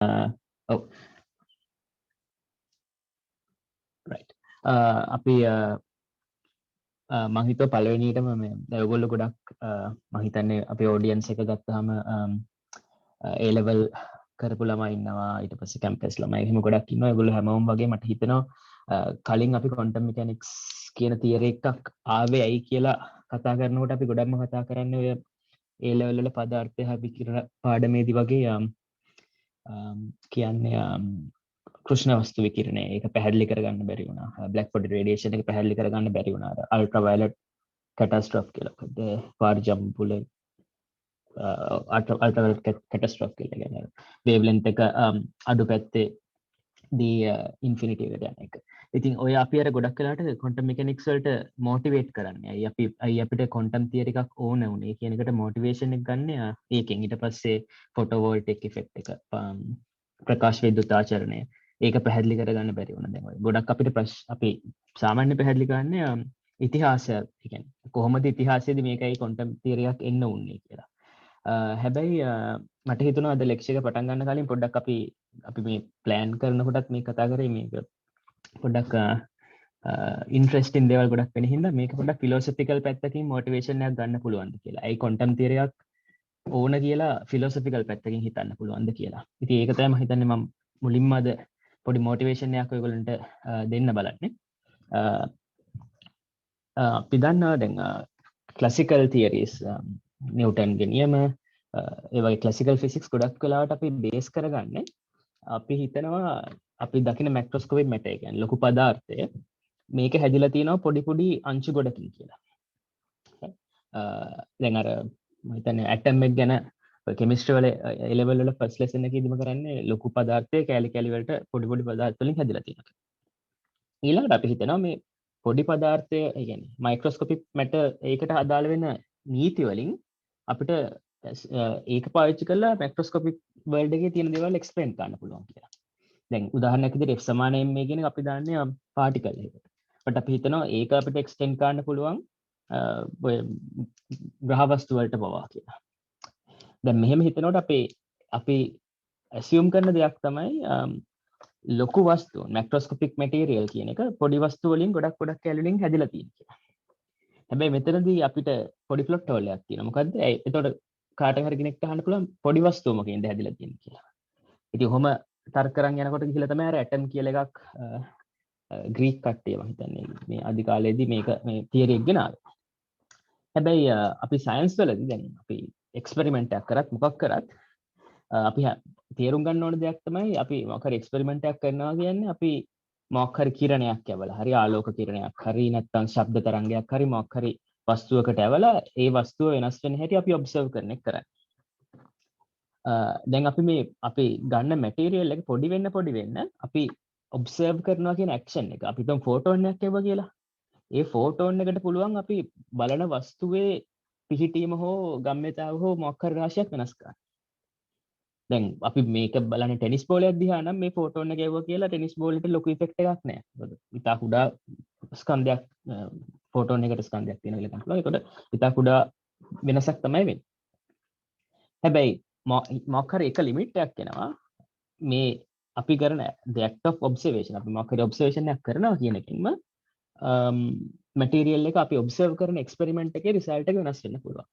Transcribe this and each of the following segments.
ඔව් රයිට්. අපි මං හිතුවා පළවෙනියටම මේ දැන් ඔයගොල්ලෝ ගොඩක් මං හිතන්නේ අපේ ඔඩියන්ස් එක ගත්තාම A level කරපු ළමයි ඉන්නවා, ඊට පස්සේ කැම්පස් ළමයි එහෙම ගොඩක් ඉන්නවා. ඒගොල්ලෝ හැමෝම වගේ මට හිතෙනවා කලින් අපි ක්වොන්ටම් මෙකැනික්ස් කියන තියරි එකක් ආවේ ඇයි කියලා කතා කරනකොට අපි ගොඩක්ම කතා කරන්නේ ඔය A level වල පදාර්ථය හා විකිරණ පාඩමේදී වගේ කියන්නේ කෘෂ්ණ වස්තු විකිරණය ඒක පැහැදිලි කරගන්න බැරි වුණා. බ්ලැක් බොඩි රේඩියේෂන් එක පැහැදිලි කරගන්න බැරි වුණා. අල්ට්‍රාවයලට් කැටස්ට්‍රොෆ් කියලා. පාර්ජම් පුලේ අල්ට්‍රාවයලට් කැටස්ට්‍රොෆ් කියලා කියන්නේ වේව්ලෙන්ත් එක අඩු පැත්තේ දී ඉන්ෆිනිටි එකට යන එක. ඉතින් ඔය අපි අර ගොඩක් වෙලාට ක්වොන්ටම් මෙකැනික්ස් වලට මොටිවේට් කරන්නේ. අයි අපිට ක්වොන්ටම් තියරි එකක් ඕන උනේ කියන එකට මොටිවේෂන් එක ගන්න ඒකෙන්. ඊට පස්සේ ෆොටෝවෝල්ටයික් ඉෆෙක්ට් එක ප්‍රකාශ විද්‍යුතාචරණය ඒක පැහැදිලි කරගන්න බැරි වුණා. දැන් ඔය ගොඩක් අපිට අපි සාමාන්‍ය පැහැදිලි කරන්නේ ඉතිහාසය. ඒ කියන්නේ කොහොමද ඉතිහාසයේදී මේකයි ක්වොන්ටම් තියරි එකක් එන්න උන්නේ කියලා. හැබැයි මට හිතුණා අද ලෙක්චර් එක පටන් ගන්න කලින් පොඩ්ඩක් අපි මේ ප්ලෑන් කරනකොටත් මේ කතා කරේ මේක පොඩ්ඩක් ඉන්ට්‍රෙස්ටිං දේවල් ගොඩක් වෙන හින්දා මේක පොඩ්ඩක් ෆිලොසොෆිකල් පැත්තකින් මොටිවේෂන් එකක් ගන්න පුළුවන්ද කියලා. ඒ ක්වොන්ටම් තියරි එකක් ඕන කියලා ෆිලොසොෆිකල් පැත්තකින් හිතන්න පුළුවන්ද කියලා. ඉතින් ඒක තමයි මම හිතන්නේ මම මුලින්ම අද පොඩි මොටිවේෂන් එකක් ඔයගොල්ලන්ට දෙන්න බලන්නේ. අපි දන්නවා දැන් ක්ලාසිකල් තියරිස් නිව්ටන්ගේ නියම ඒ වගේ ක්ලාසිකල් ෆිසික්ස් ගොඩක් වෙලාවට අපි බේස් කරගන්නේ අපි හිතනවා අපි දකින මැක්‍රොස්කෝපික් මැටර් එක කියන්නේ ලොකු පදාර්ථය මේක හැදිලා තියෙනවා පොඩි පොඩි අංශු ගොඩකින් කියලා. දැන් අර මම හිතන්නේ ඇටම් එක ගැන කෙමිස්ට්‍රි වල A level වල ෆස්ට් ලෙසන් එකේදීම කරන්නේ ලොකු පදාර්ථය කැලි කැලි වලට පොඩි පොඩි පදාර්ථ වලින් හැදිලා තියෙනවා. ඊළඟට අපි හිතනවා මේ පොඩි පදාර්ථය ඒ කියන්නේ මයික්‍රොස්කෝපික් මැටර් ඒකට අදාළ වෙන නීති වලින් අපිට ඒක පාවිච්චි කරලා මැක්‍රොස්කෝපික් වර්ල්ඩ් එකේ තියෙන දේවල් එක්ස්ප්ලেইন කරන්න පුළුවන් කියලා. දැන් උදාහරණයක් විදිහට F සමාන ma කියන එක අපි දාන්නේ පාටිකල් එකකට. බට් අපි හිතනවා ඒක අපිට එක්ස්ටෙන්ඩ් කරන්න පුළුවන් ඔය ග්‍රහ වස්තු වලට පවා කියලා. දැන් මෙහෙම හිතනකොට අපි assume කරන දෙයක් තමයි ලොකු වස්තු මැක්‍රොස්කෝපික් මැටීරියල් කියන එක පොඩි වස්තු වලින් ගොඩක් කැලි වලින් හැදිලා තියෙන කියලා. හැබැයි මෙතනදී අපිට පොඩි ප්ලොට් හෝල් එකක් තියෙනවා. මොකද්ද? එතකොට කාට හරි කෙනෙක්ට අහන්න පුළුවන් පොඩි වස්තුව මොකෙන්ද හැදිලා තියෙන්නේ කියලා. ඉතින් ඔහොම තර්ක කරන් යනකොට ගිහලා තමයි අර ඇටම් කියලා එකක් ග්‍රීක් කට්ටිය මම හිතන්නේ මේ අදි කාලේදී මේ තියරි එක ගෙනාවේ. හැබැයි අපි සයන්ස් වලදී දැන් අපි එක්ස්පෙරිමන්ට් එකක් කරත් මොකක් කරත් අපි තේරුම් ගන්න ඕන දෙයක් තමයි අපි මොකක් හරි එක්ස්පෙරිමන්ට් එකක් කරනවා කියන්නේ අපි මොකක් හරි කිරණයක් යවලා හරි ආලෝක කිරණයක් හරි නැත්නම් ශබ්ද තරංගයක් හරි මොකක් හරි වස්තුවකට යවලා ඒ වස්තුව වෙනස් වෙන හැටි අපි ඔබ්සර්ව් කරන එක කරන්නේ. දැන් අපි ගන්න මැටීරියල් එක පොඩි වෙන්න අපි ඔබ්සර්ව් කරනවා කියන ඇක්ෂන් එක අපි හිතමු ෆෝටෝන් එකක් එවුවා කියලා. ඒ ෆෝටෝන් එකට පුළුවන් අපි බලන වස්තුවේ පිහිටීම හෝ ගම්‍යතාව හෝ මොකක් හරි රාශියක් වෙනස් කරන්න. දැන් අපි මේක බලන්නේ ටෙනිස් බෝලයක් දිහා නම් මේ ෆෝටෝන් එක එවුවා කියලා ටෙනිස් බෝලෙට ලොකු ඉෆෙක්ට් එකක් නැහැ. මොකද ඉතා කුඩා ස්කන්ධයක් ෆෝටෝන් එකට ස්කන්ධයක් තියෙනවා කියලා ගන්න පුළුවන්. ඒකට ඉතා කුඩා වෙනසක් තමයි වෙන්නේ. හැබැයි මොකක් හරි එක ලිමිට් එකක් එනවා මේ අපි කරන the act of observation අපි මොකක් හරි ඔබ්සර්වේෂන් එකක් කරනවා කියන එකෙන්ම මැටීරියල් එක අපි ඔබ්සර්ව් කරන එක්ස්පෙරිමන්ට් එකේ රිසල්ට් එක වෙනස් වෙන්න පුළුවන්.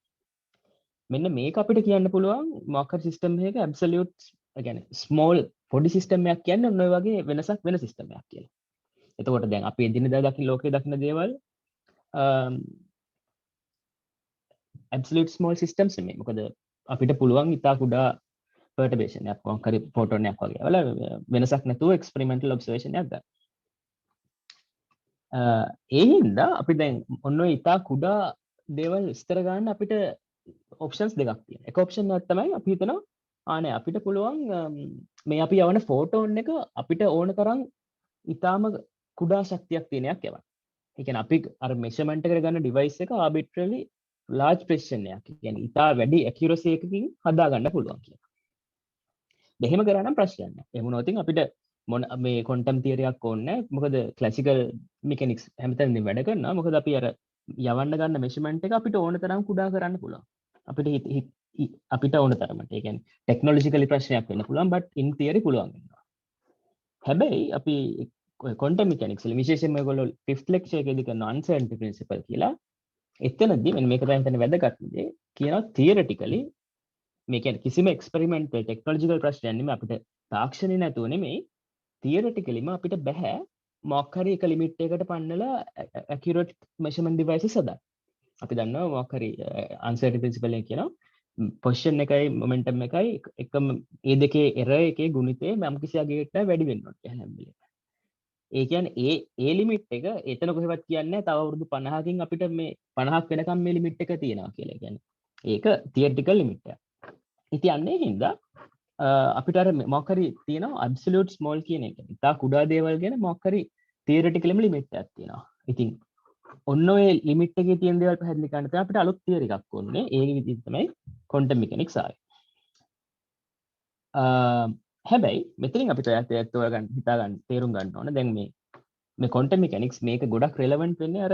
මෙන්න මේක අපිට කියන්න පුළුවන් මොකක් හරි සිස්ටම් එකක ඇබ්සලියුට් ඒ කියන්නේ ස්මෝල් පොඩි සිස්ටම් එකක් කියන්නේ ඔන්න ඔය වගේ වෙනසක් වෙන සිස්ටම් එකක් කියලා. එතකොට දැන් අපි එදිනෙදා දකින්න ලෝකේ දකින්න දේවල් ඇබ්සලියුට් ස්මෝල් සිස්ටම්ස් නෙමෙයි. මොකද අපිට පුළුවන් ඉතා කුඩා පර්ටබේෂන් එකක් මොකක් හරි ෆෝටෝන් එකක් වගේ වල වෙනසක් නැතුව එක්ස්පෙරිමෙන්ටල් ඔබ්සර්වේෂන් එකක් ගන්න. ඒ හින්දා අපි දැන් ඔන්න ඔය ඉතා කුඩා දේවල් විස්තර ගන්න අපිට ඔප්ෂන්ස් දෙකක් තියෙනවා. එක ඔප්ෂන් එකක් තමයි අපි හිතනවා ආනේ අපිට පුළුවන් මේ අපි යවන ෆෝටෝන් එක අපිට ඕන තරම් ඉතාම කුඩා ශක්තියක් තියෙන එකක් යවන්න. ඒ කියන්නේ අපි අර මෙෂර්මන්ට් එකට ගන්න ඩිවයිස් එක ආබිට්‍රලි large precision එකක්. ඒ කියන්නේ ඉතා වැඩි accuracy එකකින් හදා ගන්න පුළුවන් කියලා. මෙහෙම කරා නම් ප්‍රශ්නයක් නැහැ. එහෙම වුණොත් අපිට මේ ක්වොන්ටම් තියරි එකක් ඕනේ නැහැ. මොකද ක්ලාසිකල් මෙකැනික්ස් හැමතැනම වැඩ කරනවා. මොකද අපි අර යවන්න ගන්න මෙෂර්මන්ට් එක අපිට ඕන තරම් කුඩා කරන්න පුළුවන්. අපිට අපිට ඕන තරමට. ඒ කියන්නේ ටෙක්නොලොජිකලි ප්‍රශ්නයක් වෙන්න පුළුවන් but in theory පුළුවන් වෙනවා. හැබැයි අපි quantum mechanics වල විශේෂයෙන්ම ඔයගොල්ලෝ 5th lecture එකේදී කරන uncertainty principle කියලා එතනදී මෙන්න මේක තමයි වැදගත්ම දේ කියනවා theoretically මේ කියන්නේ කිසිම experimental technological ප්‍රශ්නයක් නෙමෙයි අපිට තාක්ෂණේ නැතුව නෙමෙයි theoreticallyම අපිට බෑ මොකක් හරි එක limit එකකට පන්නලා accurate measurement devices හදන්න. අපි දන්නවා මොකක් හරි uncertainty principle එක කියනවා position එකයි momentum එකයි එකම ඒ දෙකේ error එකේ ගුණිතය යම් කිසි අගයකට වැඩි වෙන්න ඕනේ හැම වෙලේම. ඒ කියන්නේ ඒ ලිමිට් එක එතන කොහෙවත් කියන්නේ නැහැ තව අවුරුදු 50කින් අපිට මේ 50ක් වෙනකම් මේ ලිමිට් එක තියෙනවා කියලා. කියන්නේ ඒක theoretical limit එකක්. ඉතින් අන්නේ හින්දා අපිට අර මොකක් හරි තියෙනවා absolute small කියන එක. ඉතා කුඩා දේවල් ගැන මොකක් හරි theoretically limit එකක් තියෙනවා. ඉතින් ඔන්න ඔය ලිමිට් එකේ තියෙන දේවල් පැහැදිලි කරන්න තමයි අපිට අලුත් theory එකක් ඕනේ. ඒ විදිහට තමයි quantum mechanics ආවේ. හැබැයි මෙතනින් අපිට ඇත්ත ගන්න හිතා ගන්න තේරුම් ගන්න ඕන දැන් මේ quantum mechanics මේක ගොඩක් relevant වෙන්නේ අර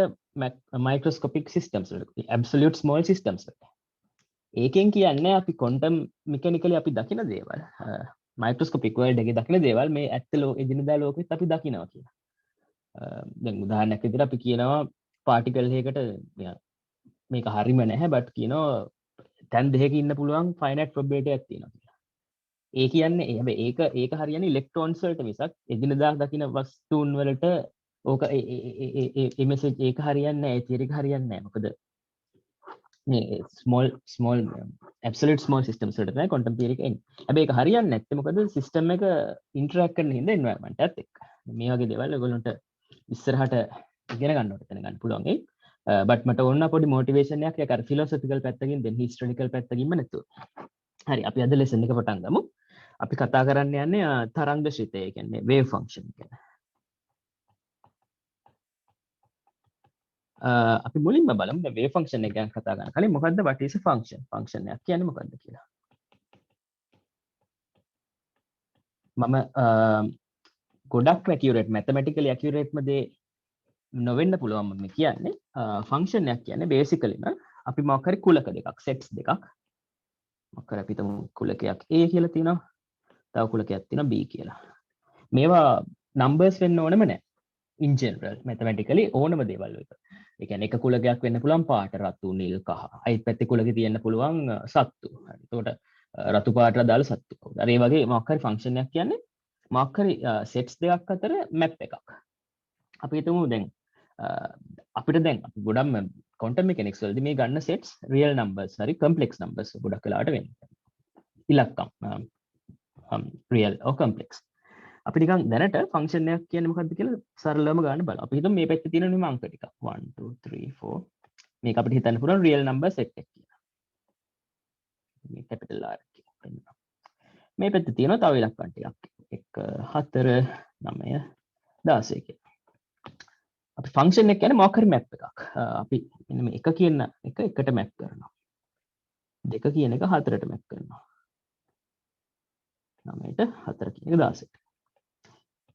microscopic systems වලට absolute small systems වලට. ඒකෙන් කියන්නේ අපි quantum mechanically අපි දකින දේවල් microscopic world එකේ දකින දේවල් මේ ඇත්ත එදිනදා ලෝකෙත් අපි දකිනවා කියලා. දැන් උදාහරණයක් විදිහට අපි කියනවා particle එකකට මේක හරිම නැහැ but කියනවා තැන් දෙකක ඉන්න පුළුවන් finite probability එකක් තියෙනවා කියලා. ඒ කියන්නේ හැබැයි ඒක හරියන්නේ ඉලෙක්ට්‍රෝන්ස් වලට මිසක් එදිනදා දකින වස්තුන් වලට ඕක ඒ මෙසේජ් ඒක හරියන්නේ නැහැ. ඒ තියරි එක හරියන්නේ නැහැ. මොකද මේ small absolute small systems වලට තමයි quantum theory එක එන්නේ. හැබැයි ඒක හරියන්නේ නැත්te මොකද system එක interact කරන හින්දා environment එකත් එක්ක. මේ වගේ දේවල් ඔයගොල්ලන්ට ඉස්සරහට ඉගෙන ගන්න ඕනේ දැන ගන්න පුළුවන් ඒ. but මට ඕන පොඩි motivation එකක් ඒක අර philosophical පැත්තකින් දෙන්න historical පැත්තකින්ම නැතුව. හරි අපි අද lesson එක පටන් ගමු. අපි කතා කරන්න යන්නේ තරංග ශ්‍රිතය කියන්නේ wave function ගැන. අපි මුලින්ම බලමු මේ wave function එක ගැන කතා කරන කලින් මොකද්ද what is a function? function එකක් කියන්නේ මොකද්ද කියලා. මම ගොඩක් accurate mathematically accurate දේ නොවෙන්න පුළුවන් මම කියන්නේ function එකක් කියන්නේ basically අපි මොකක් හරි කුලක දෙකක් sets දෙකක් මොකක් හරි අපි හිතමු කුලකයක් A කියලා තියෙනවා තව කුලකයක් තියෙනවා B කියලා. මේවා numbers වෙන්න ඕනෙම නැහැ. in general mathematically ඕනම දේවල් වලට. ඒ කියන්නේ එක කුලකයක් වෙන්න පුළුවන් පාට රතු නිල් කහ. අයිත් පැත්තේ කුලකේ තියෙන්න පුළුවන් සත්තු. හරි. එතකොට රතු පාටට දාලා සත්තු. හරි. ඒ වගේ මොකක් හරි function එකක් කියන්නේ මොකක් හරි sets දෙකක් අතර map එකක්. අපි හිතමු දැන් අපිට දැන් අපි ගොඩක්ම quantum mechanics වලදී මේ ගන්න sets real numbers හරි complex numbers ගොඩක් වෙලාවට වෙන්නේ. ඉලක්කම් real or complex. අපි නිකන් දැනට ෆන්ක්ෂන් එකක් කියන්නේ මොකක්ද කියලා සරලවම ගන්න බලමු. අපි හිතමු මේ පැත්තේ තියෙන නිම අංක ටික 1 2 3 4 මේක අපිට හිතන්න පුළුවන් රියල් නම්බර් සෙට් එකක් කියලා. මේ කැපිටල් R කියලා. මේ පැත්තේ තියෙනවා තව ඉලක්කම් ටිකක් 1 4 9 16 කියලා. අපි ෆන්ක්ෂන් එක කියන්නේ මොකක් හරි මැප් එකක්. අපි මෙන්න මේ 1 කියන එක එකට මැප් කරනවා. 2 කියන එක 4ට මැප් කරනවා. 9ට 4 කියන එක 16ට.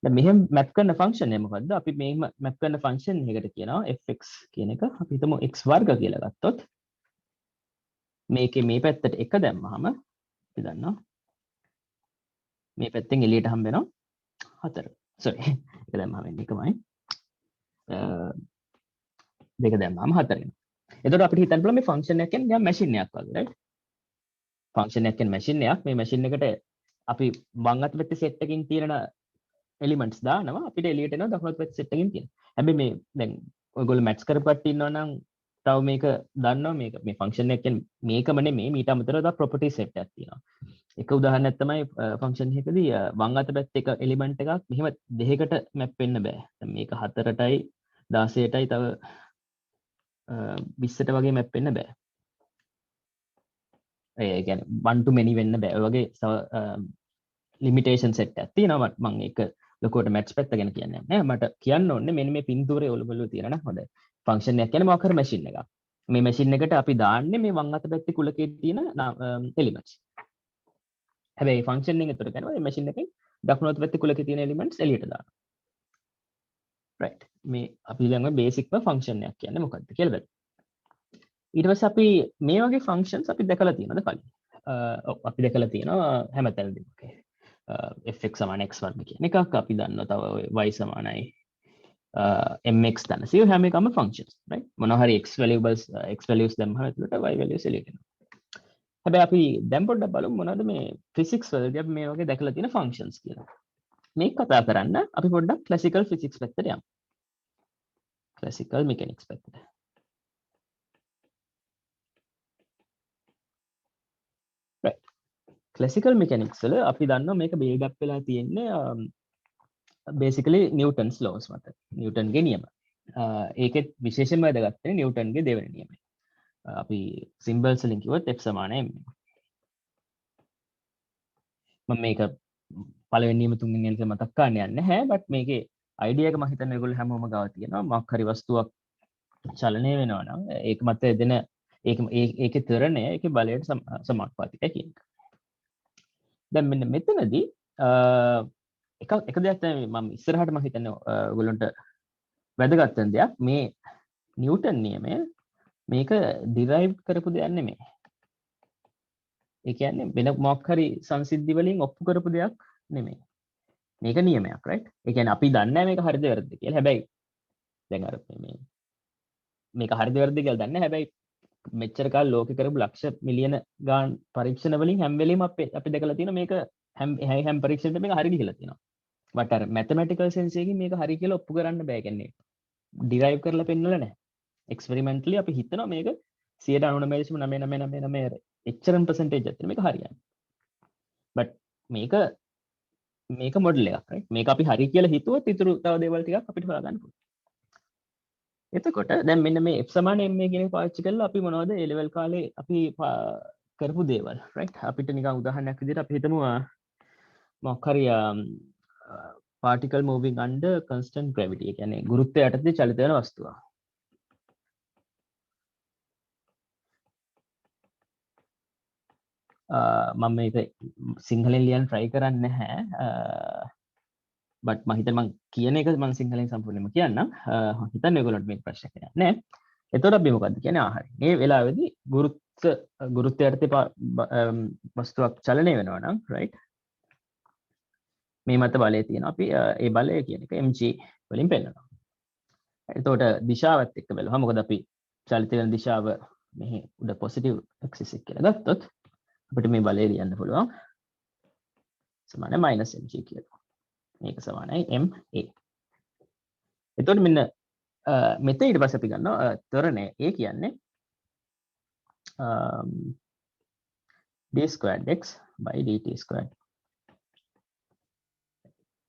දැන් මෙහෙම මැප් කරන ෆන්ක්ෂන් එක මොකද්ද? අපි මෙහෙම මැප් කරන ෆන්ක්ෂන් එකකට කියනවා fx කියන එක. අපි හිතමු x වර්ග කියලා ගත්තොත් මේකේ මේ පැත්තට 1 දැම්මහම අපි දන්නවා මේ පැත්තෙන් එළියට හම්බ වෙනවා 4. sorry 1 දැම්මම වෙන්නේ එකමයි. 2 දැම්මම 4 එනවා. එතකොට අපිට හිතන්න පුළුවන් මේ ෆන්ක්ෂන් එක කියන්නේ නිකන් මැෂින් එකක් වගේ right? ෆන්ක්ෂන් එක කියන්නේ මැෂින් එකක්. මේ මැෂින් එකට අපි වම් අත පැත්තේ සෙට් එකකින් තියෙන elements දානවා අපිට එළියට එනවා දකුණු පැත්තේ සෙට් එකකින් තියෙන. හැබැයි මේ දැන් ඔයගොල්ලෝ මැට්ස් කරපුවට ඉන්නවා නම් තව මේක දන්නවා මේක මේ ෆන්ක්ෂන් එක කියන්නේ මේකම නෙමෙයි මීට අමතරව තව property set එකක් තියෙනවා. එක උදාහරණයක් තමයි ෆන්ක්ෂන් එකකදී වම් අත පැත්තේ එක element එකක් මෙහෙම දෙකකට මැප් වෙන්න බෑ. දැන් මේක 4ටයි 16ටයි තව 20ට වගේ මැප් වෙන්න බෑ. ඒ කියන්නේ one to many වෙන්න බෑ. ඔය වගේ limitation set එකක් තියෙනවා. මම ඒක ලොකුවට මැට්ස් පැත්ත ගැන කියන්නේ නැහැ. මට කියන්න ඕනේ මෙන්න මේ පින්තූරේ ඔලුබලු තියෙන නම් හොඳයි. ෆන්ක්ෂන් එකක් කියන්නේ මොකක් හරි මැෂින් එකක්. මේ මැෂින් එකට අපි දාන්නේ මේ වම් අත පැත්තේ කුලකේ තියෙන elements. හැබැයි ෆන්ක්ෂන් එක එතකොට කරනවා මේ මැෂින් එකෙන් දකුණු අත පැත්තේ කුලකේ තියෙන elements එළියට දානවා. right. මේ අපි ළඟ බේසික්ම ෆන්ක්ෂන් එකක් කියන්නේ මොකක්ද කියලා බලමු. ඊට පස්සේ අපි මේ වගේ ෆන්ක්ෂන්ස් අපි දැකලා තියෙනවද කලින්? ඔව් අපි දැකලා තියෙනවා හැමතැනදීම. fx සමාන x වර්ග කියන එකක් අපි දන්නවා. තව y සමානයි mx දන්න. සිය හැම එකම ෆන්ක්ෂන්ස් right? මොනවා හරි x values දැම්මම එතකොට y values එළියට එනවා. හැබැයි අපි දැන් පොඩ්ඩක් බලමු මොනවද මේ ෆිසික්ස් වලදී අපි මේ වගේ දැකලා තියෙන ෆන්ක්ෂන්ස් කියලා. මේක කතා කරන්න අපි පොඩ්ඩක් ක්ලාසිකල් ෆිසික්ස් පැත්තට යමු. ක්ලාසිකල් මෙකැනික්ස් පැත්තට. right. ක්ලාසිකල් මෙකැනික්ස් වල අපි දන්නවා මේක බිල්ඩ් අප් වෙලා තියෙන්නේ basically නිව්ටන්ස් ලෝස් මත. නිව්ටන්ගේ නියම. ඒකෙත් විශේෂයෙන්ම වැදගත් වෙන්නේ නිව්ටන්ගේ දෙවෙනි නියමය. අපි සිම්බල්ස් වලින් කිව්වොත් F සමාන m. මම මේක පළවෙනි නියම තුන්වෙනි නියම මතක් කරන්න යන්නේ නැහැ. බට් මේකේ අයිඩියා එක මම හිතන්නේ ඔයගොල්ලෝ හැමෝම ගාව තියෙනවා. මොකක් හරි වස්තුවක් චලනය වෙනවා නම් ඒක මත දෙන ඒකේ ත්වරණය ඒකේ බලයට සමානුපාතිකයි කියන එක. දැන් මෙන්න මෙතනදී එක දෙයක් තමයි මම ඉස්සරහට මම හිතන්නේ ඔයගොල්ලන්ට වැදගත් වෙන දෙයක් මේ නිව්ටන් නියමය මේක ඩිරයිව් කරපු දෙයක් නෙමෙයි. ඒ කියන්නේ වෙන මොකක් හරි සංසිද්ධි වලින් ඔප්පු කරපු දෙයක් නෙමෙයි. මේක නියමයක් right? ඒ කියන්නේ අපි දන්නේ නැහැ මේක හරිද වැරදිද කියලා. හැබැයි දැන් අර මේක හරිද වැරදිද කියලා දන්නේ නැහැ. හැබැයි මෙච්චර කාල ලෝකේ කරපු ලක්ෂ මිලියන ගාන පරීක්ෂණ වලින් හැම වෙලෙම අපි දැකලා තියෙන මේක හැම පරීක්ෂණයකම මේක හරි කියලා තියෙනවා. but අර mathematical sense එකකින් මේක හරි කියලා ඔප්පු කරන්න බෑ. කියන්නේ derive කරලා පෙන්නලා නැහැ. experimentally අපි හිතනවා මේක 99.99999 එච්චරම percentage එකක් තියෙන මේක හරියන්නේ. but මේක මොඩල් එකක් right? මේක අපි හරි කියලා හිතුවොත් ඉතුරු තව දේවල් ටිකක් අපිට හොයාගන්න පුළුවන්. එතකොට දැන් මෙන්න මේ f සමාන ma කියන එක පාවිච්චි කරලා අපි මොනවද A level කාලේ අපි කරපු දේවල් right? අපිට නිකන් උදාහරණයක් විදිහට අපි හිතමු මොකක් හරි particle moving under constant gravity. ඒ කියන්නේ ගුරුත්වය යටතේ චලිත වෙන වස්තුවක්. මම මේක සිංහලෙන් ලියන්න try කරන්නේ නැහැ. but මම හිතන්නේ මම කියන එක මම සිංහලෙන් සම්පූර්ණයෙන්ම කියන්නම්. හිතන්නේ ඔයගොල්ලන්ට මේක ප්‍රශ්නයක් නෑ. එතකොට අපි මොකද්ද කියන්නේ හරි. මේ වෙලාවේදී ගුරුත්වය යටතේ වස්තුවක් චලනය වෙනවා නම් right? මේ මත බලය තියෙනවා. අපි ඒ බලය කියන එක mg වලින් පෙන්නනවා. එතකොට දිශාවත් එක්ක බලුවා. මොකද අපි චලිත වෙන දිශාව මෙහි උඩ පොසිටිව් ඇක්සිස් එක කියලා ගත්තොත් අපිට මේ බලය ලියන්න පුළුවන්. සමානයි -mg කියලා. මේක සමානයි ma. එතකොට මෙන්න මෙතන ඊට පස්සේ අපි ගන්නවා ත්වරණය a කියන්නේ d²x /dt².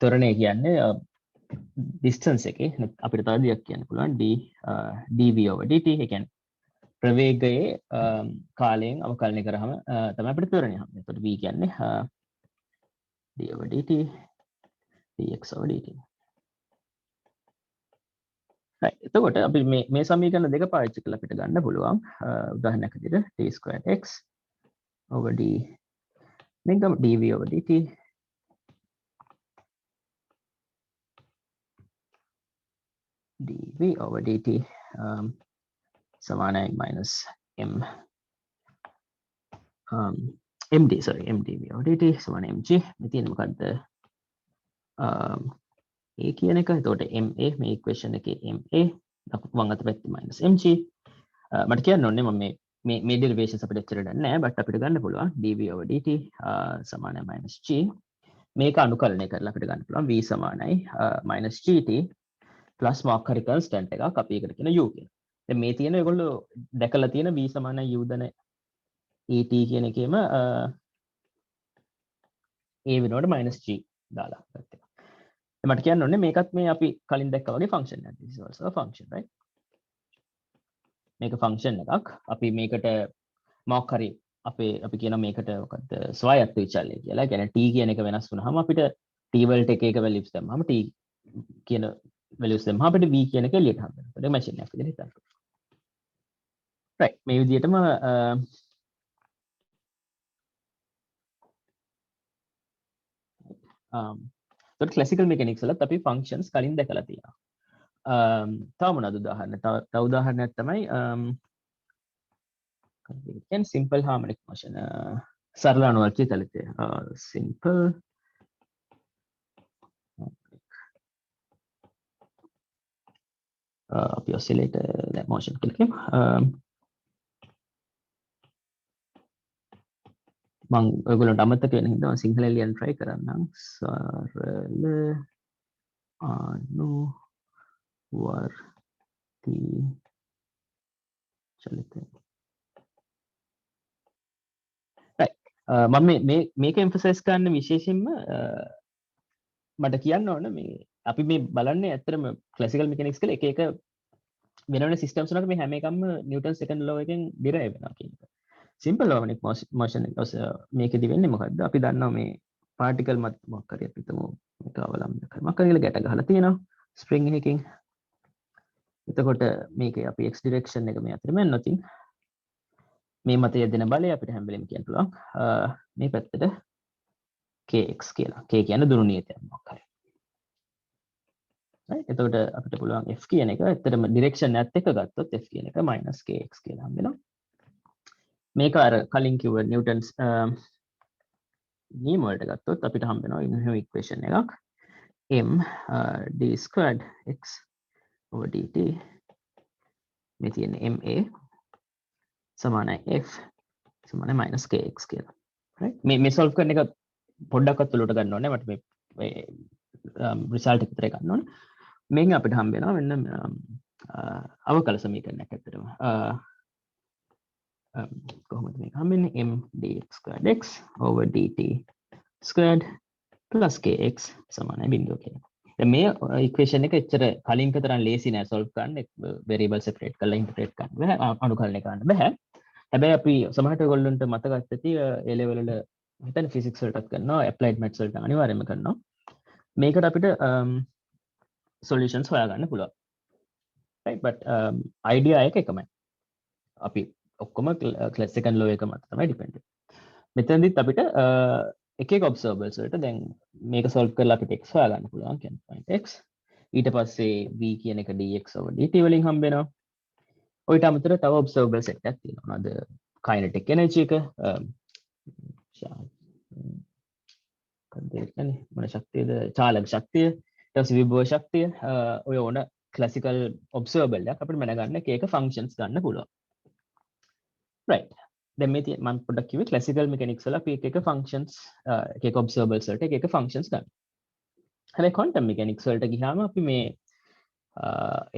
ත්වරණය කියන්නේ distance එකේ අපිට තව දෙයක් කියන්න පුළුවන් dv/dt. ඒ කියන්නේ ප්‍රවේගයේ කාලයෙන් අවකලනය කරාම තමයි අපිට ත්වරණය හම්බෙන්නේ. එතකොට v කියන්නේ d/dt dx/dt. right. එතකොට අපි මේ සමීකරණ දෙක පාවිච්චි කරලා අපිට ගන්න පුළුවන් උදාහරණයක් විදිහට d²x d මේක dv/dt dv/dt සමානයි -m mdv/dt සමානයි mg. මේ තියෙන්නේ මොකද්ද? a කියන එක. එතකොට ma මේ ඉක්වේෂන් එකේ ma වම් අත පැත්තේ -mg. මට කියන්න ඕනේ මම මේ ඩෙරිවේෂන්ස් අපිට එච්චර දන්නේ නැහැ. බට් අපිට ගන්න පුළුවන් dv/dt සමානයි -g. මේක අනුකලනය කරලා අපිට ගන්න පුළුවන් v සමානයි -gt ප්ලස් මොකක් හරි කන්ස්ටන්ට් එකක් අපි ඒකට කියන u කියලා. දැන් මේ තියෙන ඒගොල්ලෝ දැකලා තියෙන v සමානයි u දන et කියන එකේම a වෙනකොට -g දාලා ගත්තා. මට කියන්න ඕනේ මේකත් මේ අපි කලින් දැක්කා වගේ ෆන්ක්ෂන් එකක්. this is also a function right? මේක ෆන්ක්ෂන් එකක්. අපි මේකට මොකක් හරි අපි කියන මේකට මොකද්ද ස්වායත්ත විචල්‍ය කියලා. ඒ කියන්නේ t කියන එක වෙනස් වුනහම අපිට t වලට එක values දැම්මම t කියන values දැම්මම අපිට v කියන එක එළියට හම්බෙනවා. ඒක මැෂින් එකක් විදිහට හිතන්න. right. මේ විදිහටම so classical mechanics වලත් අපි functions කලින් දැකලා තියෙනවා. තව මොනවද උදාහරණ? තව උදාහරණයක් තමයි can simple harmonic motion සරල අනුවර්ති තලිතය simple අපි oscillator motion කියලා කියමු මම ඔයගොල්ලන්ට අමතක වෙන හින්දා මම සිංහලෙන් ලියන්න try කරන්නම් සරල අනුවර්ති චලිතය මම මේක emphasize කරන්න විශේෂයෙන්ම මට කියන්න ඕන මේ අපි මේ බලන්නේ ඇත්තටම classical mechanics කියලා එක එක වෙන වෙන systems වලට මේ හැම එකක්ම Newton second law එකෙන් derive වෙනවා කියන එක. simple harmonic motion මේකෙදි වෙන්නේ මොකද්ද? අපි දන්නවා මේ particle මත මොකක් හරි අපි හිතමු මේක අවලම්බනය කරමු. මොකක් හරි කියලා ගැට ගහලා තියෙනවා spring එකකින්. එතකොට මේකේ අපි x direction එක මේ අතරම යනොත් මේ මත යෙදෙන බලය අපිට හැම වෙලෙම කියන්න පුළුවන් මේ පැත්තට kx කියලා. k කියන්නේ දුරු නියතයක් මොකක් හරි. right එතකොට අපිට පුළුවන් f කියන එක ඇත්තටම direction එකත් එක්ක ගත්තොත් f කියන එක -kx කියලා හම්බ වෙනවා. මේක අර කලින් කිව්ව නිව්ටන්ස් නියම වලට ගත්තොත් අපිට හම්බ වෙනවා ඉන්හ්‍යු ඉක්වේෂන් එකක් m d squared x over dt මේ තියෙන්නේ ma සමානයි f සමානයි -kx කියලා. right මේ solve කරන එක පොඩ්ඩක් අතුලට ගන්න ඕනේ මට මේ result එක විතර ගන්න ඕනේ. මේකෙන් අපිට හම්බ වෙනවා මෙන්න අවකල සමීකරණයක් ඇත්තටම. කොහොමද මේක හම්බෙන්නේ m dx squared x over dt squared plus kx සමානයි 0 කියලා. දැන් මේ ඉක්වේෂන් එක එච්චර කලින් තරම් ලේසි නෑ solve කරන්න. variable separate කරලා integrate කරන්න බෑ. අනුකලනය කරන්න බෑ. හැබැයි අපි සමහරට ඔයගොල්ලන්ට මතක ඇති A level වල හිතන්න physics වලටත් කරනවා applied maths වලට අනිවාර්යයෙන්ම කරනවා. මේකට අපිට solutions හොයාගන්න පුළුවන්. right but idea එක එකමයි. අපි ඔක්කොම second law එක මත තමයි depend. මෙතනදිත් අපිට එක එක observables වලට දැන් මේක solve කරලා අපිට x හොයාගන්න පුළුවන් කියන්නේ point x. ඊට පස්සේ v කියන එක dx over dt වලින් හම්බ වෙනවා. ඔයිට අමතරව තව observable set එකක් තියෙනවා. මොනවාද? kinetic energy එක මොන ශක්තියද? චාලක ශක්තිය, ඊට පස්සේ විභව ශක්තිය ඔය ඕන classical observable එකක් අපිට මැනගන්න එක එක functions ගන්න පුළුවන්. right දැන් මේ මම පොඩ්ඩක් කිව්වේ classical mechanics වල අපි එක එක functions එක එක observables වලට එක එක functions ගන්න. හැබැයි quantum mechanics වලට ගියාම අපි මේ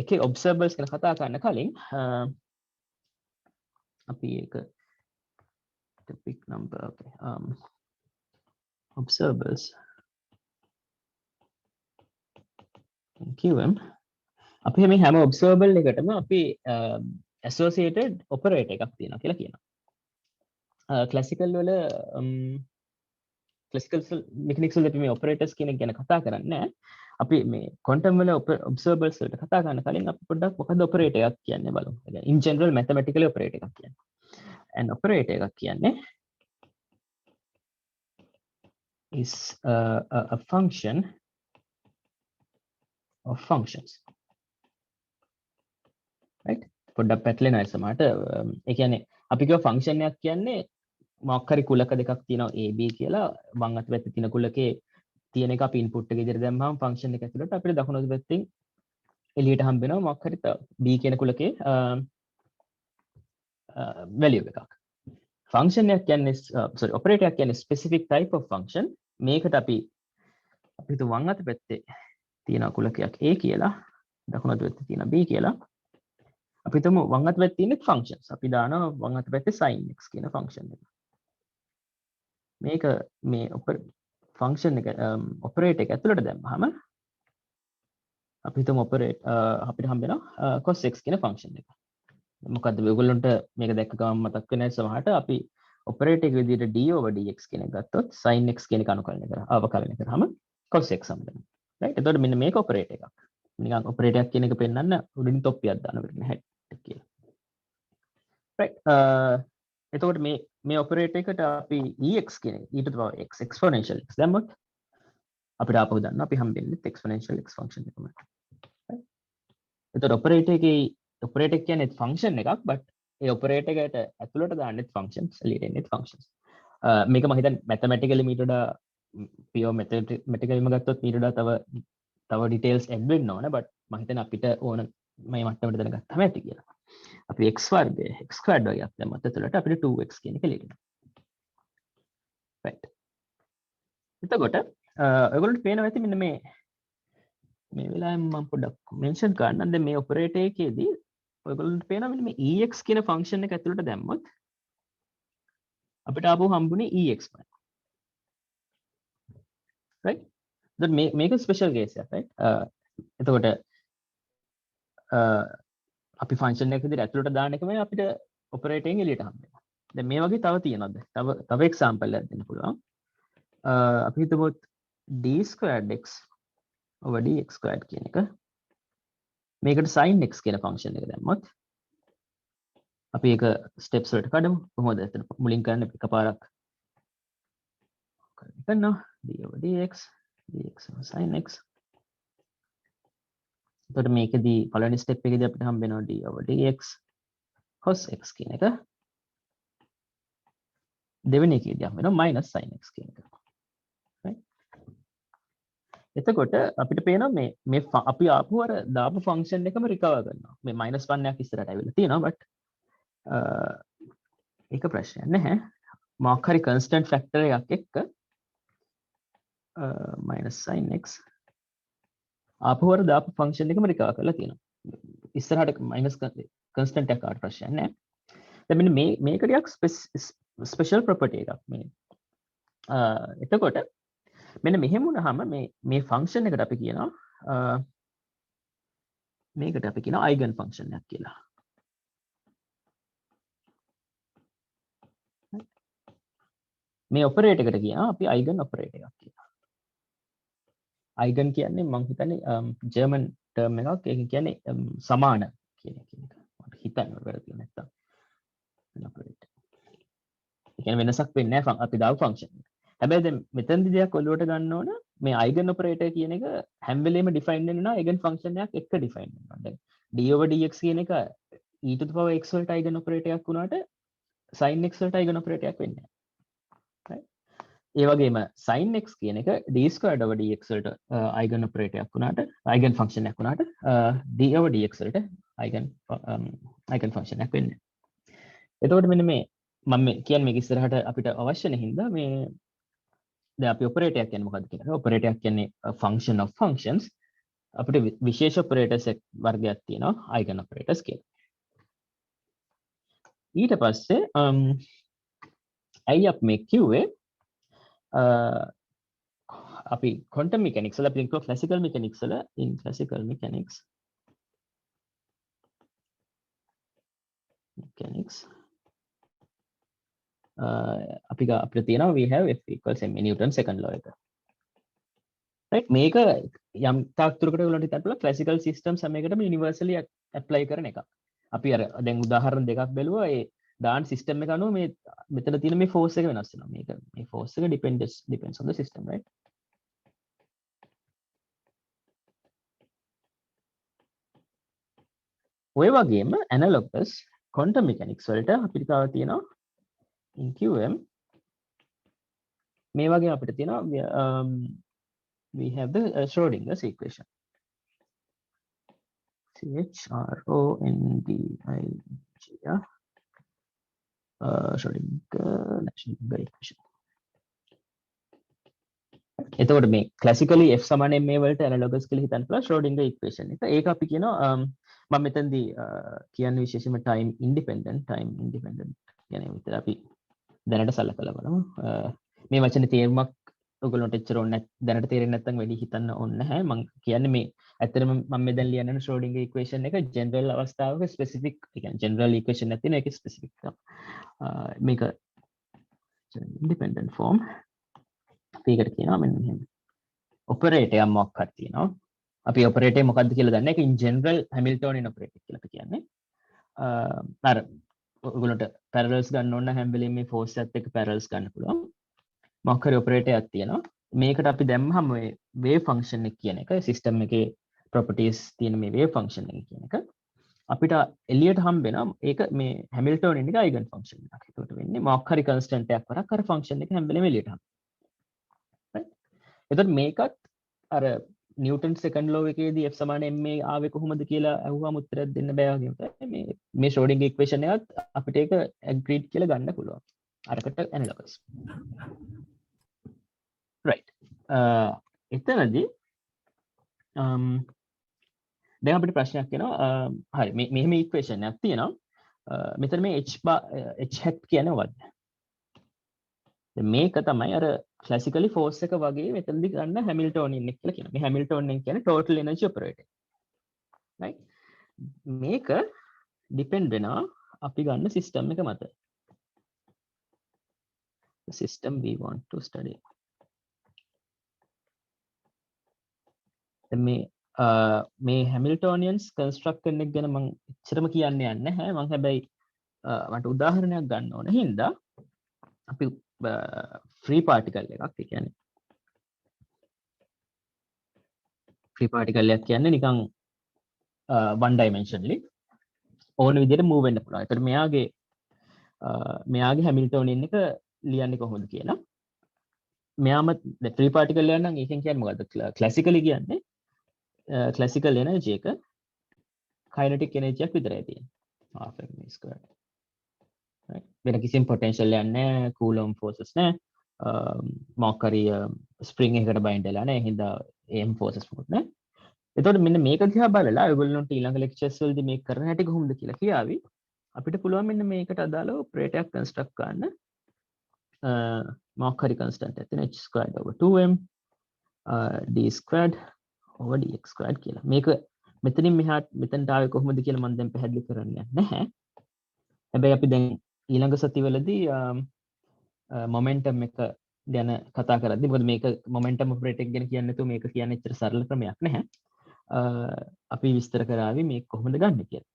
එක එක observables ගැන කතා කරන්න කලින් අපි ඒක topic number okay observables qm අපි මේ හැම observable එකටම අපි associated operator එකක් තියෙනවා කියලා කියනවා. classical වල classical mechanics වල අපි මේ operators කියන එක ගැන කතා කරන්නේ නැහැ. අපි මේ quantum වල observables වලට කතා කරන කලින් අපි පොඩ්ඩක් මොකද operator එකක් කියන්නේ බලමු. in general mathematically operator එකක් කියන්නේ. and operator එකක් කියන්නේ is a function of functions. right පොඩ්ඩක් පැටලෙනවා ඒ සමහරට ඒ කියන්නේ අපි කියව ෆන්ක්ෂන් එකක් කියන්නේ මොකක් හරි කුලක දෙකක් තියෙනවා a b කියලා වම් අත පැත්තේ තියෙන කුලකේ තියෙන එක අපි ඉන්පුට් එක විදිහට දැම්මම ෆන්ක්ෂන් එක ඇතුළට අපිට දකුණු අත පැත්තෙන් එළියට හම්බ වෙනවා මොකක් හරි b කියන කුලකේ value එකක්. ෆන්ක්ෂන් එකක් කියන්නේ sorry operator එකක් කියන්නේ specific type of function. මේකට අපි හිතමු වම් අත පැත්තේ තියෙන කුලකයක් a කියලා දකුණු අත පැත්තේ තියෙන b කියලා. අපි හිතමු වම් අත පැත්තේ තියෙන functions. අපි දානවා වම් අත පැත්තේ sin x කියන function එක. මේක මේ function එක operator එක ඇතුළට දැම්මහම අපි හිතමු අපිට හම්බ වෙනවා cos x කියන function එක. මොකද්ද ඔයගොල්ලන්ට මේක දැක්ක ගමන් මතක් වෙන්නේ සමහරට අපි operator එක විදිහට d over dx කියන එක ගත්තොත් sin x කියන එක අවකලනය කරාම cos x හම්බ වෙනවා. right එතකොට මෙන්න මේක operator එකක්. නිකන් operator එකක් කියන එක පෙන්නන්න උඩින් තොප්පියක් දාන වෙන්නේ නැහැ කියලා. right එතකොට මේ operator එකට අපි ex කියන එක e to the power x exponential x දැම්මොත් අපිට ආපහු දාන්න අපි හම්බෙන්නේ exponential x function එකමයි. right එතකොට operator එකේ operator කියන්නේ function එකක් but ඒ ඔපරේටර් එකට ඇතුළට දාන්නෙත් ෆන්ක්ෂන්ස් එළියට එන්නෙත් ෆන්ක්ෂන්ස්. මේක මම හිතන්නේ මැතමැටිකලි මීට වඩා පියෝ මැතමැටිකලිම ගත්තොත් මීට වඩා තව ඩීටේල්ස් ඇඩ් වෙන්න ඕන. බට් මම හිතන්නේ අපිට ඕන මේ මට්ටමට දැනගත්තාම ඇති කියලා. අපි x වර්ගය x ස්ක්වයර්ඩ් වගේක් දැම්මත් ඇතුළට අපිට 2x කියන එක එළියට එනවා. right. එතකොට ඔයගොල්ලන්ට පේනවා ඇති මෙන්න මේ වෙලාවෙන් මම පොඩ්ඩක් මෙන්ෂන් කරන්නම්. දැන් මේ ඔපරේටර් එකේදී ඔයගොල්ලන්ට පේනවා මෙන්න මේ ex කියන ෆන්ක්ෂන් එක ඇතුළට දැම්මොත් අපිට ආපහු හම්බුනේ ex යි. right. දැන් මේක ස්පෙෂල් කේස් එකක් right. එතකොට අපි ෆන්ක්ෂන් එක විදිහට ඇතුළට දාන්න එකම අපිට ඔපරේටර් එකෙන් එළියට හම්බෙනවා. දැන් මේ වගේ තව තියෙනවද? තව එක්සැම්පල් එකක් දෙන්න පුළුවන්. අපි හිතමු d²x over dx² කියන එක. මේකට sin x කියන ෆන්ක්ෂන් එක දැම්මොත් අපි ඒක ස්ටෙප්ස් වලට කඩමු. කොහොමද එතන මුලින් කරන්නේ එකපාරක් කරනවා d over dx dx over sin x. එතකොට මේකදී පළවෙනි ස්ටෙප් එකේදී අපිට හම්බ වෙනවා d over dx cos x කියන එක. දෙවෙනි එකේදී හම්බ වෙනවා minus sin x කියන එක. එතකොට අපිට පේනවා මේ අපි ආපහු අර දාපු ෆන්ක්ෂන් එකම රිකවර් කරනවා. මේ -1 එකක් ඉස්සරහට ඇවිල්ලා තියෙනවා බට් ඒක ප්‍රශ්නයක් නැහැ. මොකක් හරි කන්ස්ටන්ට් ෆැක්ටර් එකක් එක්ක -sin x ආපහු අර දාපු ෆන්ක්ෂන් එකම රිකවර් කරලා තියෙනවා. ඉස්සරහට මයිනස් කන්ස්ටන්ට් එකක් ආවට ප්‍රශ්නයක් නැහැ. දැන් මෙන්න මේක ටිකක් ස්පෙෂල් ප්‍රොපර්ටි එකක් මේ. එතකොට මෙන්න මෙහෙම වුණාම මේ ෆන්ක්ෂන් එකට අපි කියනවා මේකට අපි කියනවා අයිගන් ෆන්ක්ෂන් එකක් කියලා. මේ ඔපරේටර් එකට කියනවා අපි අයිගන් ඔපරේටර් එකක් කියලා. අයිගන් කියන්නේ මම හිතන්නේ ජර්මන් ටර්ම් එකක්. ඒක කියන්නේ සමාන කියන එක. මට හිතන්න වැරදිලා නැත්තම්. ඔපරේටර්. ඒ කියන්නේ වෙනසක් වෙන්නේ නැහැ අපි දාපු ෆන්ක්ෂන් එක. හැබැයි දැන් මෙතනදී දෙයක් ඔලුවට ගන්න ඕන මේ අයිගන් ඔපරේටර් කියන එක හැම වෙලෙම ඩිෆයින් වෙනවා අයිගන් ෆන්ක්ෂන් එකක් එක්ක ඩිෆයින් වෙනවා. දැන් d over dx කියන එක e to the power x වලට අයිගන් ඔපරේටර් එකක් වුණාට sin x වලට අයිගන් ඔපරේටර් එකක් වෙන්නේ නැහැ. right. ඒ වගේම sin x කියන එක d² over dx වලට අයිගන් ඔපරේටර් එකක් වුණාට අයිගන් ෆන්ක්ෂන් එකක් වුණාට d over dx වලට අයිගන් ෆන්ක්ෂන් එකක් වෙන්නේ නැහැ. එතකොට මෙන්න මේ මම කියන්නේ මේක ඉස්සරහට අපිට අවශ්‍ය නැහින්දා මේ දැන් අපි ඔපරේටර් එකක් කියන්නේ මොකක්ද කියලා. ඔපරේටර් එකක් කියන්නේ function of functions. අපිට විශේෂ ඔපරේටර්ස් වර්ගයක් තියෙනවා අයිගන් ඔපරේටර්ස් කියලා. ඊට පස්සේ ඇයි අපි මේ කිව්වේ අපි quantum mechanics වල අපි කියනවා classical mechanics වල in classical mechanics අපිට තියෙනවා we have F equals ma Newton second law එක. right. මේක යම් තාක් දුරකට ඔයගොල්ලන්ට හිතන්න පුළුවන් classical systems හැමයකටම universally apply කරන එක. අපි අර දැන් උදාහරණ දෙකක් බැලුවා. ඒ දාන system එක අනුව මේ මෙතන තියෙන මේ force එක වෙනස් වෙනවා. මේ force එක depends on the system, right. ඔය වගේම analogous quantum mechanics වලට අපිට තව තියෙනවා in QM මේ වගේ අපිට තියෙනවා we have the Schrodinger's equation. Chrondingger Schrodinger equation. එතකොට මේ classically f සමාන ma වලට analogous කියලා හිතන්න පුළුවන් Schrodinger equation එක. ඒක අපි කියනවා මම මෙතනදී කියන්නේ විශේෂයෙන්ම time independent කියන්නේ විතර අපි දැනට සලකලා බලමු. මේ වචනේ තේරුමක් ඔයගොල්ලන්ට එච්චර ඕනේ දැනට තේරෙන්නේ නැත්නම් වැඩි හිතන්න ඕනේ නැහැ. මම කියන්නේ මේ ඇත්තටම මම මේ දැන් ලියන Schrodinger equation එක general අවස්ථාවක specific ඒ කියන්නේ general equation එකක් තියෙනවා ඒක specific මේක independent form ඒකට කියනවා මෙන්න මෙහෙම. ඔපරේටර් එකක් මොකක් හරි තියෙනවා. අපි ඔපරේටර් මොකක්ද කියලා දන්නේ. ඒක in general Hamiltonian operator කියලා අපි කියන්නේ. අර ඔයගොල්ලන්ට parallels ගන්න ඕන හැම වෙලෙම මේ force එකත් එක්ක parallels ගන්න පුළුවන්. මොකක් හරි ඔපරේටර් එකක් තියෙනවා. මේකට අපි දැම්මහම මේ wave function එක කියන එක system එකේ properties තියෙන මේ wave function එක කියන එක අපිට එලියට හම්බ වෙනවා ඒක මේ හැමිල්ටෝනියන් එක අයිගන් ෆන්ක්ෂන් එකක්. ඒකට වෙන්නේ මොකක් හරි කන්ස්ටන්ට් එකක් වරක් අර ෆන්ක්ෂන් එක හැම වෙලේම එලියට හම්බ. right? එතකොට මේකත් අර නිව්ටන් සෙකන්ඩ් ලෝ එකේදී F සමාන ma ආවේ කොහොමද කියලා අහුවාම උත්තරයක් දෙන්න බෑ වගේ තමයි මේ ශ්‍රෝඩින්ගර් ඉක්වේෂන් එකත් අපිට ඒක ඇග්‍රීඩ් කියලා ගන්න පුළුවන්. අරකට ඇනලොගස්. right. එතනදී දැන් අපිට ප්‍රශ්නයක් එනවා. හරි මෙහෙම ඉක්වේෂන් එකක් තියෙනවා. මෙතන මේ h hat කියන්නේ මොකද්ද? මේක තමයි අර ක්ලාසිකලි ෆෝර්ස් එක වගේ මෙතනදී ගන්න හැමිල්ටෝනියන් එක කියලා කියනවා. මේ හැමිල්ටෝනියන් කියන්නේ ටෝටල් එනර්ජි ඔපරේටර්. right? මේක ඩිපෙන්ඩ් වෙනවා අපි ගන්න සිස්ටම් එක මත. The system we want to study. මේ හැමිල්ටෝනියන්ස් කන්ස්ට්‍රක්ට් කරන එක ගැන මම එච්චරම කියන්න යන්නේ නැහැ. මම හැබැයි මට උදාහරණයක් ගන්න ඕන හින්දා අපි ෆ්‍රී පාටිකල් එකක් කියන්නේ ෆ්‍රී පාටිකල් එකක් කියන්නේ නිකන් one dimensionally ඕන විදිහට move වෙන්න පුළුවන්. ඒතර මෙයාගේ හැමිල්ටෝනියන් එක ලියන්නේ කොහොමද කියලා. මෙයාම ෆ්‍රී පාටිකල් එක නම් ඒකෙන් කියන්නේ මොකද්ද? ක්ලාසිකලි කියන්නේ ක්ලාසිකල් එනර්ජි එක කයිනටික් එනර්ජියක් විතරයි තියෙන්නේ. half m squared. right? වෙන කිසිම පොටෙන්ෂල් එකක් නැහැ, කූලොම් ෆෝසස් නැහැ. මොකක් හරි ස්ප්‍රින්ග් එකකට බයින්ඩ් වෙලා නැහැ. හින්දා m ෆෝසස් මොකද නැහැ. එතකොට මෙන්න මේක දිහා බලලා ඔයගොල්ලන්ට ඊළඟ ලෙක්චර්ස් වලදී මේක කරන හැටි කොහොමද කියලා කියාවි. අපිට පුළුවන් මෙන්න මේකට අදාළව ඔපරේටර් එකක් කන්ස්ට්‍රක්ට් කරන්න. මොකක් හරි කන්ස්ටන්ට් එකක් තියෙන h squared over 2m d squared over dx squared කියලා. මේක මෙතනින් මෙතනට ආවේ කොහොමද කියලා මම දැන් පැහැදිලි කරන්නේ නැහැ. හැබැයි අපි දැන් ඊළඟ සතිවලදී මොමන්ටම් එක ගැන කතා කරද්දී මොකද මේක මොමන්ටම් ඔපරේටර් එක ගැන කියන්නේ නැතුව මේක කියන්නේ ඇත්තට සරල ක්‍රමයක් නැහැ. අපි විස්තර කරાવી මේක කොහොමද ගන්න කියලා.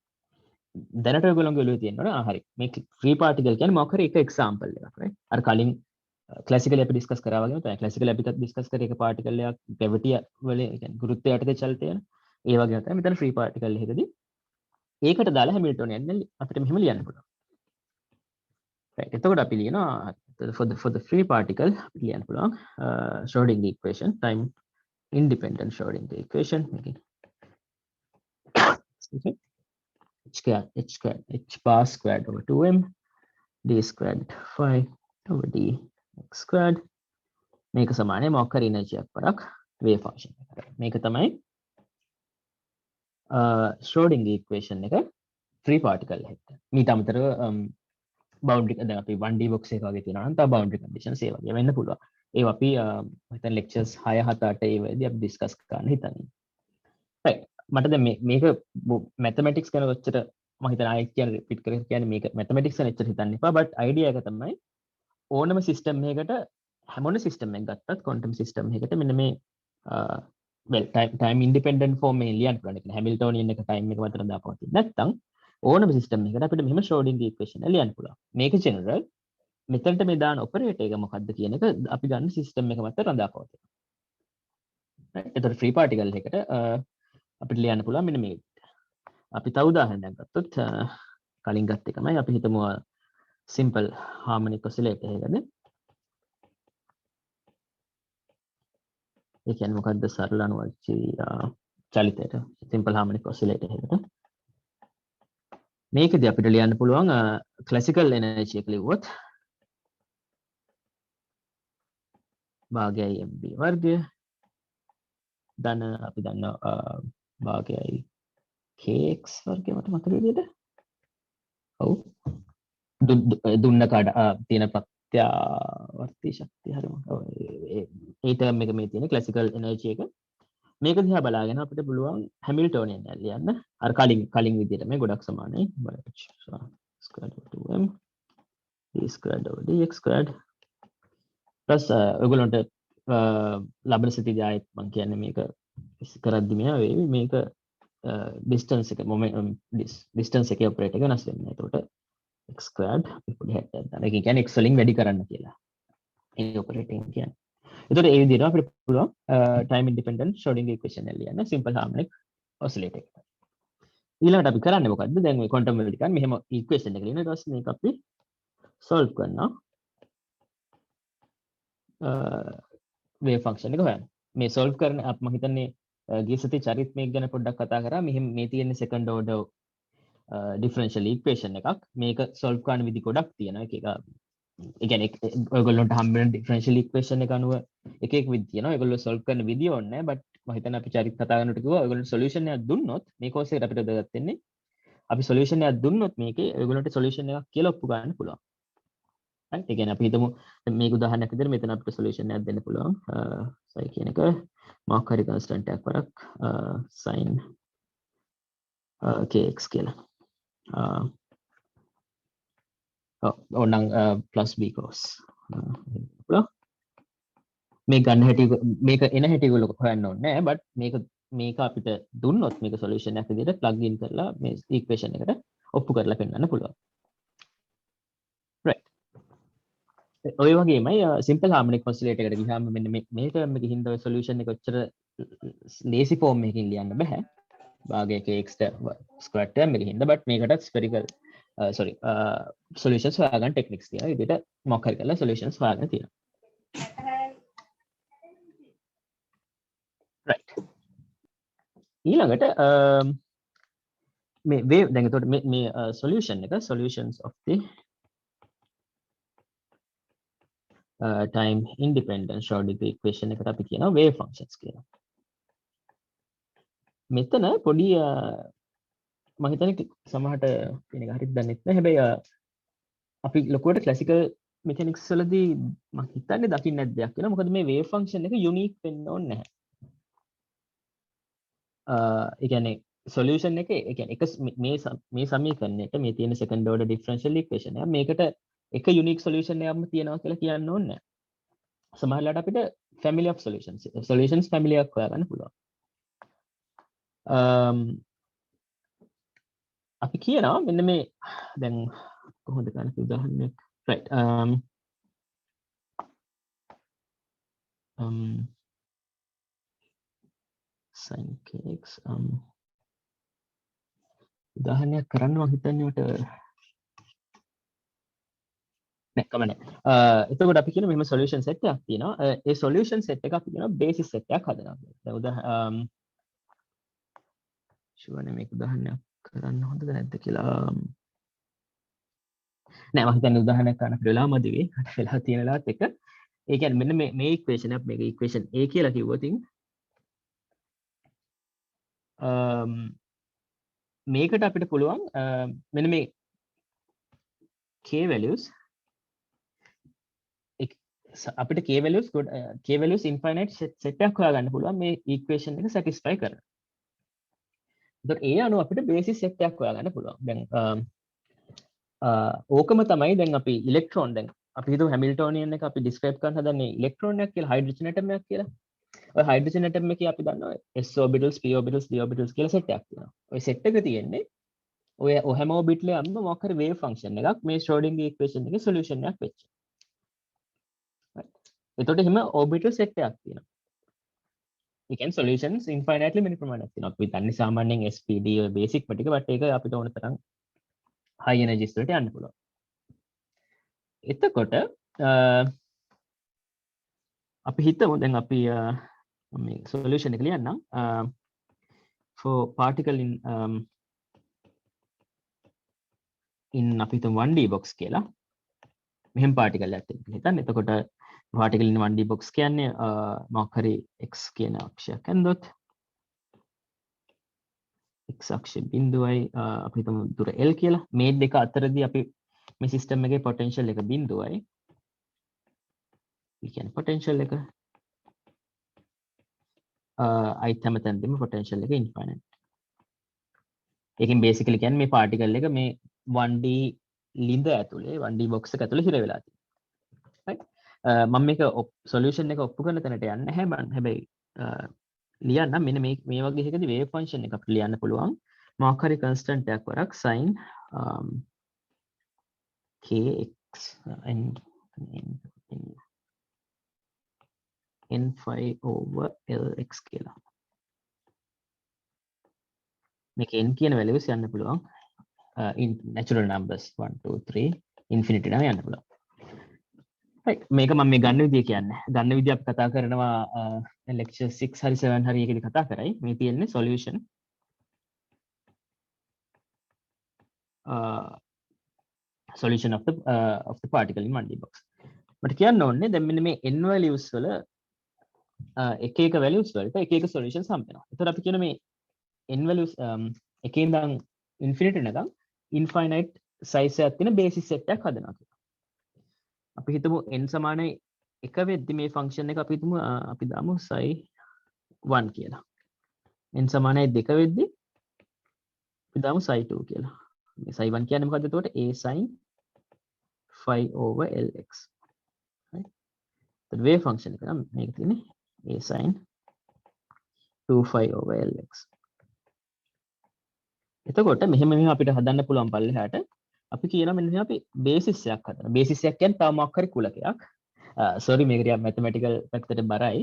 දැනට ඔයගොල්ලෝගේ ඔළුවේ තියෙනවා හරි. මේ ෆ්‍රී පාටිකල් කියන්නේ මොකක් හරි එක එක්සැම්පල් එකක් right. අර කලින් ක්ලාසිකලි අපි ඩිස්කස් කරා වගේම තමයි ක්ලාසිකලි අපිත් ඩිස්කස් කරේ එක පාටිකල් එකක් ග්‍රැවිටි වල කියන්නේ ගුරුත්වය යටතේ චලිතය යන. ඒ වගේ තමයි මෙතන ෆ්‍රී පාටිකල් එකකදී ඒකට දාලා හැමිල්ටෝනියන් අපිට මෙහෙම ලියන්න පුළුවන්. right. එතකොට අපි ලියනවා for the free particle අපිට ලියන්න පුළුවන් Schrödinger equation time independent Schrödinger equation making okay. h bar squared over 2m d squared 5 over d x squared මේක සමානයි මොකක් හරි එනර්ජියක් වරක් wave function එකට. මේක තමයි Schrödinger equation එක free particle එකට. මීට අමතරව boundary දැන් අපි 1D box එක වගේ තියෙනවා නම් තව boundary conditions ඒ වගේ වෙන්න පුළුවන්. ඒවා අපි හිතන්න lectures 6 7 8 ඒ වෙලදී අපි discuss කරන්න හිතන්නේ. right. මට දැන් මේක mathematics ගැන ඔච්චර මම හිතන ආයෙත් කියන්නේ repeat කරගෙන කියන්නේ මේක mathematics ගැන ඔච්චර හිතන්න එපා. but idea එක තමයි ඕනම system එකකට හැමෝම system එකක් ගත්තත් quantum system එකකට මෙන්න මේ well time independent form එකෙන් ලියන්න පුළුවන්. ඒ කියන්නේ Hamiltonian එක time එක මතට දාපුවා නැත්නම් ඕනම සිස්ටම් එකකට අපිට මෙහෙම Schrödinger equation එක ලියන්න පුළුවන්. මේක ජෙනරල්. මෙතනට මේ දාන ඔපරේටර් එක මොකක්ද කියන එක අපි ගන්න සිස්ටම් එක මත රඳාපවතිනවා. right. ඒතර ෆ්‍රී පාටිකල් එකට අපිට ලියන්න පුළුවන් මෙන්න මේ විදිහට. අපි තව උදාහරණයක් ගත්තොත් කලින් ගත්ත එකමයි අපි හිතමු simple harmonic oscillator එකද. ඒ කියන්නේ මොකද්ද සරල අනුවර්ති චලිතයට simple harmonic oscillator එකට. මේකදී අපිට ලියන්න පුළුවන් ක්ලාසිකල් එනර්ජි එක ලිව්වොත් භාගයයි mv වර්ගය ධන අපි දන්නවා භාගයයි kx වර්ගය මට මතක විදිහට ඔව් දුන්න කඩ තියෙන ප්‍රත්‍යාවර්ති ශක්තිය හරිම ඒ ටර්ම් එක මේ තියෙන ක්ලාසිකල් එනර්ජි එක මේක දිහා බලාගෙන අපිට පුළුවන් හැමිල්ටෝනියන් එක ලියන්න අර කලින් විදිහට මේ ගොඩක් සමානයි squared over 2m d squared over dx squared plus ඔයගොල්ලන්ට ලබන සතියේදී ආයෙත් මම කියන්නේ මේක කරද්දි මේක distance එක distance එකේ ඔපරේටර් එක වෙනස් වෙනවා. ඒකට x squared පොඩි හැටක් දාන්න. ඒක කියන්නේ x වලින් වැඩි කරන්න කියලා. ඒ ඔපරේටින් කියන්නේ. ඒතකොට ඒ විදිහට අපිට පුළුවන් time independent Schrödinger equation එක ලියන්න simple harmonic oscillator එකට. ඊළඟට අපි කරන්නේ මොකද්ද? දැන් මේ ක්වොන්ටම් වලට ගන්න මෙහෙම ඉක්වේෂන් එක ලියනවා. ඊට පස්සේ මේක අපි සෝල්ව් කරනවා. වේව් ෆන්ක්ෂන් එක හොයන්න. මේ සෝල්ව් කරන මම හිතන්නේ ගිය සතියේ චරිත් මේක ගැන පොඩ්ඩක් කතා කරා. මෙහෙම මේ තියෙන සෙකන්ඩ් ඕඩර් ඩිෆරන්ෂියල් ඉක්වේෂන් එකක්. මේක සෝල්ව් කරන්න විදි ගොඩක් තියෙනවා. එක ඒ කියන්නේ ඔයගොල්ලන්ට හම්බෙන ඩිෆරන්ෂියල් ඉක්වේෂන් එක අනුව එක එක විදි තියෙනවා. ඔයගොල්ලෝ සෝල්ව් කරන විදිය ඕනේ නැහැ. බට් මම හිතන්නේ අපි චරිත් කතා කරනකොට කිව්වා ඔයගොල්ලෝ සොලියුෂන් එකක් දුන්නොත් මේ කෝස් එකට අපිට වැදගත් වෙන්නේ අපි සොලියුෂන් එකක් දුන්නොත් මේකේ ඔයගොල්ලන්ට සොලියුෂන් එකක් කියලා ඔප්පු ගන්න පුළුවන්. right ඒ කියන්නේ අපි හිතමු මේක උදාහරණයක් විදිහට මෙතන අපිට සොලියුෂන් එකක් දෙන්න පුළුවන්. සයි කියන එක මොකක් හරි කන්ස්ටන්ට් එකක් වරක් sin kx කියලා. ඕනනම් plus b cos. මේ ගන්න හැටි මේක එන හැටි ඔයගොල්ලෝ හොයන්න ඕනේ නෑ බට් මේක අපිට දුන්නොත් මේක සොලියුෂන් එකක් විදිහට ප්ලග් ඉන් කරලා මේ ඉක්වේෂන් එකට ඔප්පු කරලා පෙන්නන්න පුළුවන්. right ඔය වගේමයි සිම්පල් හාර්මොනික් ඔසිලේටර් එකට ගියාම මෙන්න මේ ටර්ම් එකකින් හින්දා ඔය සොලියුෂන් එක ඔච්චර ලේසි ෆෝම් එකකින් ලියන්න බෑ. භාගයක x ස්ක්වයර් ටර්ම් එකකින් හින්දා බට් මේකටත් ස්ෆෙරිකල් sorry solutions හොයාගන්න ටෙක්නික්ස් තියෙනවා. ඒ විදිහට මොකක් හරි කරලා solutions හොයාගෙන තියෙනවා. right ඊළඟට මේ wave දැන් එතකොට මේ solution එක solutions of the time independent Schrodinger equation එකට අපි කියනවා wave functions කියලා. මෙතන පොඩි මම හිතන්නේ සමහරට කියන එක හරියට දන්නේ නැහැ. හැබැයි අපි ලොකුවට ක්ලාසිකල් මෙකැනික්ස් වලදී මම හිතන්නේ දකින්න නැද්ද දෙයක් වෙනවා. මොකද මේ wave function එක යුනික් වෙන්න ඕනේ නැහැ. ඒ කියන්නේ solution එක ඒ කියන්නේ එක මේ සමීකරණයට මේ තියෙන second order differential equation එක මේකට එක unique solution එකක්ම තියෙනවා කියලා කියන්න ඕනේ නැහැ. සමහරවිට අපිට family of solutions family එකක් හොයාගන්න පුළුවන්. අපි කියනවා මෙන්න මේ දැන් කොහොමද ගන්න උදාහරණයක් right sin kx උදාහරණයක් කරන්න මම හිතන්නේ මට නෑ කමන්නේ. එතකොට අපි කියන මෙහෙම solution set එකක් තියෙනවා. ඒ solution set එක අපි කියනවා basis set එකක් හදනවා. දැන් උදාහරණ ෂුවර් මේක උදාහරණයක් කරන්න හොඳද නැද්ද කියලා නෑ මම හිතන්නේ උදාහරණයක් ගන්න අපිට වෙලා මදි වෙයි. මට වෙලා තියෙන වෙලාවත් එක. ඒ කියන්නේ මෙන්න මේ equation එක මේක equation A කියලා කිව්වොත් මේකට අපිට පුළුවන් මෙන්න මේ k values අපිට k values infinite set එකක් හොයාගන්න පුළුවන් මේ equation එක satisfy කරන. එතකොට ඒ අනුව අපිට basis set එකක් හොයාගන්න පුළුවන්. දැන් ඕකම තමයි දැන් අපි ඉලෙක්ට්‍රෝන දැන් අපි හිතුව හැමිල්ටෝනියන් එක අපි describe කරන්න හදන්නේ ඉලෙක්ට්‍රෝන එකක් කියලා හයිඩ්‍රජන් ඇටම් එකක් කියලා. ඔය හයිඩ්‍රජන් ඇටම් එකේ අපි දන්නවා s orbitals p orbitals d orbitals කියලා set එකක් තියෙනවා. ඔය set එක තියෙන්නේ ඔය හැම orbital එකක්ම මොකක් හරි wave function එකක් මේ Schrodinger equation එකේ solution එකක් වෙච්ච. එතකොට එහෙම orbital set එකක් තියෙනවා. ඒ කියන්නේ solutions infinitely many ප්‍රමාණයක් තියෙනවා. අපි දන්නේ සාමාන්‍යයෙන් SPD ඔය basic ම ටික but ඒක අපිට ඕන තරම් high energies වලට යන්න පුළුවන්. එතකොට අපි හිතමු දැන් අපි මේ solution එක ලියන්නම් for particle in අපි හිතමු 1D box කියලා. මෙහෙම particle එකක් තියෙනවා හිතන්න. එතකොට particle in 1D box කියන්නේ මොකක් හරි x කියන අක්ෂයක් ඇන්දොත් x අක්ෂය බිඳුවයි අපි හිතමු දුර L කියලා. මේ දෙක අතරදී අපි මේ system එකේ potential එක බිඳුවයි. ඒ කියන්නේ potential එක I හැමතැනදීම potential එක infinite. ඒකෙන් basically කියන්නේ මේ particle එක මේ 1D ලිඳ ඇතුලේ 1D box එක ඇතුලේ හිර වෙලා තියෙනවා. right? මම මේක solution එක ඔප්පු කරන තැනට යන්නේ නැහැ මම. හැබැයි ලියන්න මෙන්න මේ වගේ එකකදී wave function එක අපිට ලියන්න පුළුවන්. මොකක් හරි constant එකක් වරක් sin kx n phi over lx කියලා. මේක n කියන values යන්න පුළුවන් in natural numbers 1 2 3 infinity නම් යන්න පුළුවන්. right මේක මම මේ ගන්න විදිය කියන්නේ. ගන්න විදිය අපි කතා කරනවා lecture 6 හරි 7 හරි එකේදී කතා කරයි. මේ තියෙන්නේ solution solution of the particle in 1D box. මට කියන්න ඕනේ දැන් මෙන්න මේ n values වල එක එක values වලට එක එක solutions හම්බ වෙනවා. ඒතර අපි කියන මේ n values එකේ ඉඳන් infinity නැගම් infinite size එකක් තියෙන basis set එකක් හදනවා කියලා. අපි හිතමු n සමානයි 1 වෙද්දි මේ function එක අපි හිතමු අපි දාමු psi 1 කියලා. n සමානයි 2 වෙද්දි අපි දාමු psi 2 කියලා. මේ psi 1 කියන්නේ මොකද්ද එතකොට a sin phi over lx. right the wave function එක නම් මේක තියෙන්නේ a sin 2 phi over lx. එතකොට මෙහෙම අපිට හදන්න පුළුවන් පල්ලෙහාට අපි කියනවා මෙන්න අපි බේසිස් එකක් හදනවා. බේසිස් එකක් කියන්නේ තව මොකක් හරි කුලකයක්. sorry මේක ටිකක් මැතමැටිකල් පැත්තට බරයි.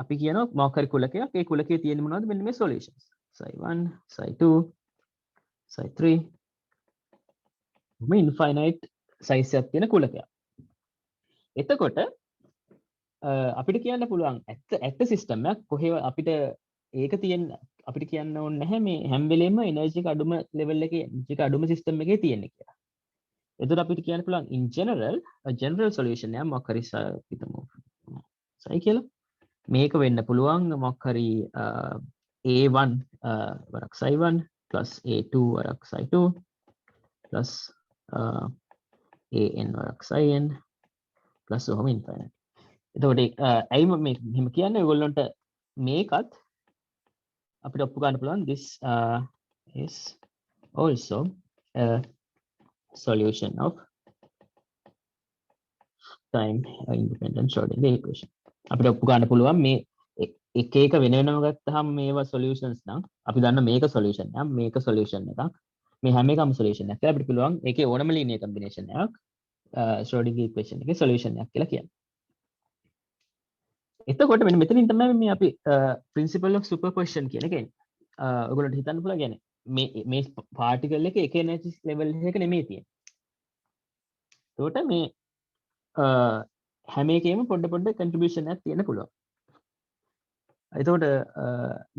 අපි කියනවා මොකක් හරි කුලකයක්. ඒ කුලකයේ තියෙන්නේ මොනවද? මෙන්න මේ solutions. psi 1, psi 2, psi 3. මේ infinite size එකක් තියෙන කුලකයක්. එතකොට අපිට කියන්න පුළුවන් ඇත්ත සිස්ටම් එකක් කොහේ අපිට ඒක තියෙන අපිට කියන්න ඕනේ නැහැ මේ හැම වෙලෙම එනර්ජි එක අඩුම ලෙවල් එකේ එනර්ජි එක අඩුම සිස්ටම් එකේ තියෙන්නේ කියලා. එතකොට අපිට කියන්න පුළුවන් in general a general solution එක මොකක් හරි හිතමු psi කියලා. මේක වෙන්න පුළුවන් මොකක් හරි a1 වරක් psi 1 plus a2 වරක් psi 2 plus an වරක් psi n plus ඔහොම infinite. එතකොට ඇයි මම මෙහෙම කියන්නේ ඔයගොල්ලන්ට මේකත් අපිට ඔප්පු ගන්න පුළුවන් this is also a solution of time independent Schrodinger equation. අපිට ඔප්පු ගන්න පුළුවන් මේ එක එක වෙන වෙනම ගත්තාම මේවා solutions නම් අපි දන්න මේක solution එකක් මේක solution එකක් මේ හැම එකම solution එකක් කියලා අපිට පුළුවන් ඒකේ ඕනම linear combination එකක් Schrodinger equation එකේ solution එකක් කියලා කියන්නේ. එතකොට මෙන්න මෙතනින් තමයි මේ අපි principle of superposition කියන එක එන්නේ. ඔයගොල්ලන්ට හිතන්න පුළුවන් يعني මේ particle එක එක energy level එකක නෙමෙයි තියෙන්නේ. ඒකට මේ හැම එකේම පොඩ contribution එකක් තියෙන්න පුළුවන්. එතකොට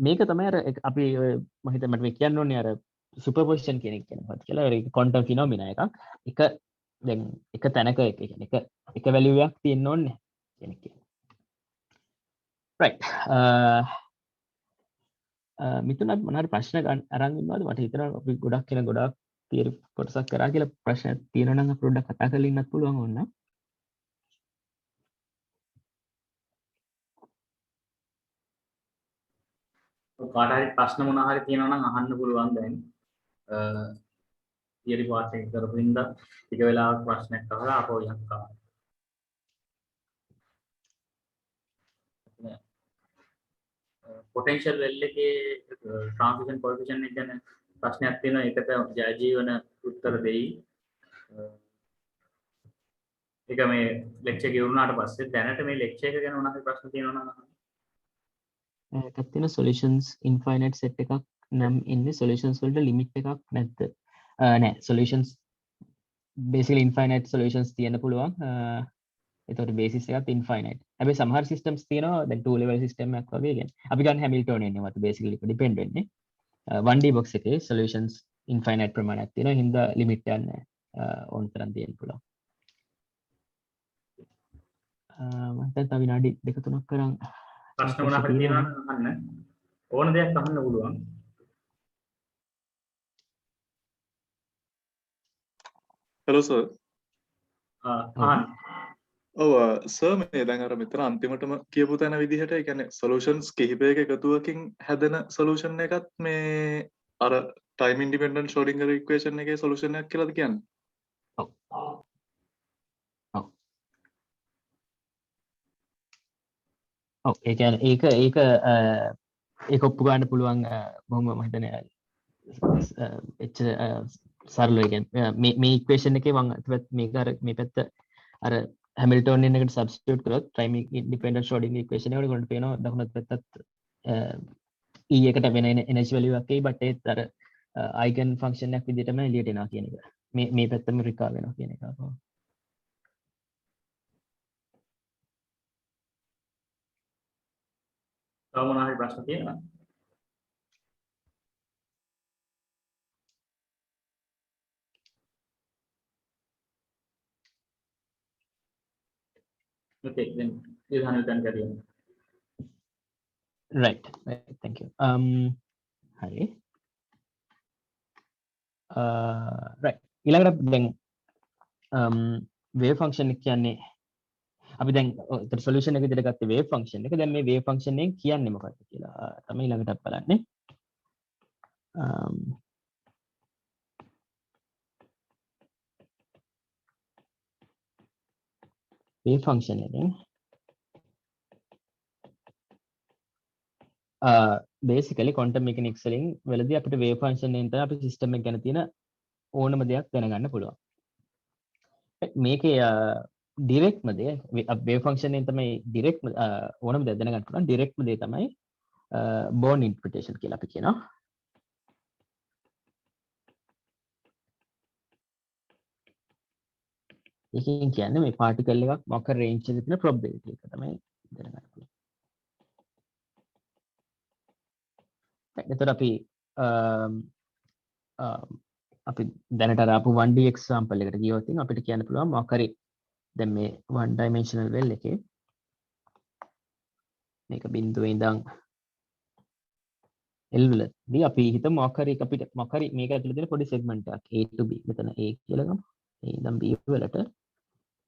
මේක තමයි අර අපි මම හිතන්නේ මට මේ කියන්න ඕනේ අර superposition කියන එක කියන්නේ මොකක්ද කියලා. ඒක quantum phenomena එකක්. එක දැන් එක තැනක එක කියන්නේ එක value එකක් තියෙන්න ඕනේ කියන එක. right මිතුනත් මොනවාරි ප්‍රශ්න අරන් ඉන්නවද? මට හිතෙනවා අපි ගොඩක් කෙනා ගොඩක් theory කොටසක් කරා කියලා ප්‍රශ්න තියෙනවා නම් අපි පොඩ්ඩක් කතා කරලා ඉන්නත් පුළුවන් ඕන. කාට හරි ප්‍රශ්න මොනවා හරි තියෙනවා නම් අහන්න පුළුවන් දැන්. theory part එක කරපු ඉඳලා ටික වෙලාවක් ප්‍රශ්නයක් අහලා ආපහු යනවා. potential well එකේ transition coefficient එක ගැන ප්‍රශ්නයක් තියෙනවා. ඒකට ජයජීවන උත්තර දෙයි. ඒක මේ lecture එක ඉවරුනාට පස්සේ දැනට මේ lecture එක ගැන මොනවා හරි ප්‍රශ්න තියෙනවා නම් අහන්න. ඒකත් තියෙන solutions infinite set එකක් නම් ඉන්නේ solutions වලට limit එකක් නැද්ද? නෑ solutions basically infinite solutions තියෙන්න පුළුවන්. ඒතකොට basis එකත් infinite. හැබැයි සමහර systems තියෙනවා දැන් two level system එකක් වගේ කියන්නේ. අපි ගන්න Hamiltonian එකවත් basically depend වෙන්නේ. 1D box එකේ solutions infinite ප්‍රමාණයක් තියෙනවා. හින්දා limit එකක් නෑ. ඕන තරම් තියෙන්න පුළුවන්. මම දැන් තව විනාඩි 2-3ක් කරන් ප්‍රශ්න මොනවා හරි තියෙනවා නම් අහන්න. ඕන දෙයක් අහන්න පුළුවන්. hello sir. අහන්න. ඔව් සර් මේ දැන් අර මෙතන අන්තිමටම කියපු තැන විදිහට ඒ කියන්නේ solutions කිහිපයක එකතුවකින් හැදෙන solution එකත් මේ අර time independent Schrodinger equation එකේ solution එකක් කියලාද කියන්නේ? ඔව්. ඔව් ඒ කියන්නේ ඒක ඔප්පු ගන්න පුළුවන් බොහොම මම හිතන්නේ එච්චර සරලයි කියන්නේ මේ equation එකේ මම මේක අර මේ පැත්ත අර Hamiltonian එකට substitute කරොත් time independent Schrodinger equation එකට ගොඩට පේනවා දකුණත් පැත්තත් e එකට වෙන එනර්ජි වැලියු එකක් එයි බට් ඒත් අර අයිගන් ෆන්ක්ෂන් එකක් විදිහටම එළියට එනවා කියන එක. මේ පැත්තම රිකා වෙනවා කියන එක. තව මොනවා හරි ප්‍රශ්න තියෙනවද? Okay, then Ilhan, you can carry on. right thank you හරි right ඊළඟට දැන් wave function එක කියන්නේ අපි දැන් සොලියුෂන් එක විදිහට ගත්තේ wave function එක. දැන් මේ wave function එකෙන් කියන්නේ මොකක්ද කියලා තමයි ඊළඟට බලන්නේ. wave function එකෙන් basically quantum mechanics වලින් වලදී අපිට wave function එකෙන් තමයි අපි system එක ගැන තියෙන ඕනම දෙයක් දැනගන්න පුළුවන්. මේකේ direct ම දේ wave function එකෙන් තමයි direct ඕනම දෙයක් දැනගන්න පුළුවන්. direct ම දේ තමයි Born interpretation කියලා අපි කියනවා. ඒකෙන් කියන්නේ මේ particle එකක් මොකක් හරි range එකේ තියෙන probability එක තමයි දැනගන්න පුළුවන්. එතකොට අපි දැනට ආපු 1D example එකට ගියොත් අපිට කියන්න පුළුවන් මොකක් හරි දැන් මේ one dimensional well එකේ මේක බිඳුවේ ඉඳන් L වලදී අපි හිතමු මොකක් හරි අපිට මොකක් හරි මේක ඇතුළේ තියෙන පොඩි segment එකක් A to B මෙතන A කියලා ගමු. A ඉඳන් B වලට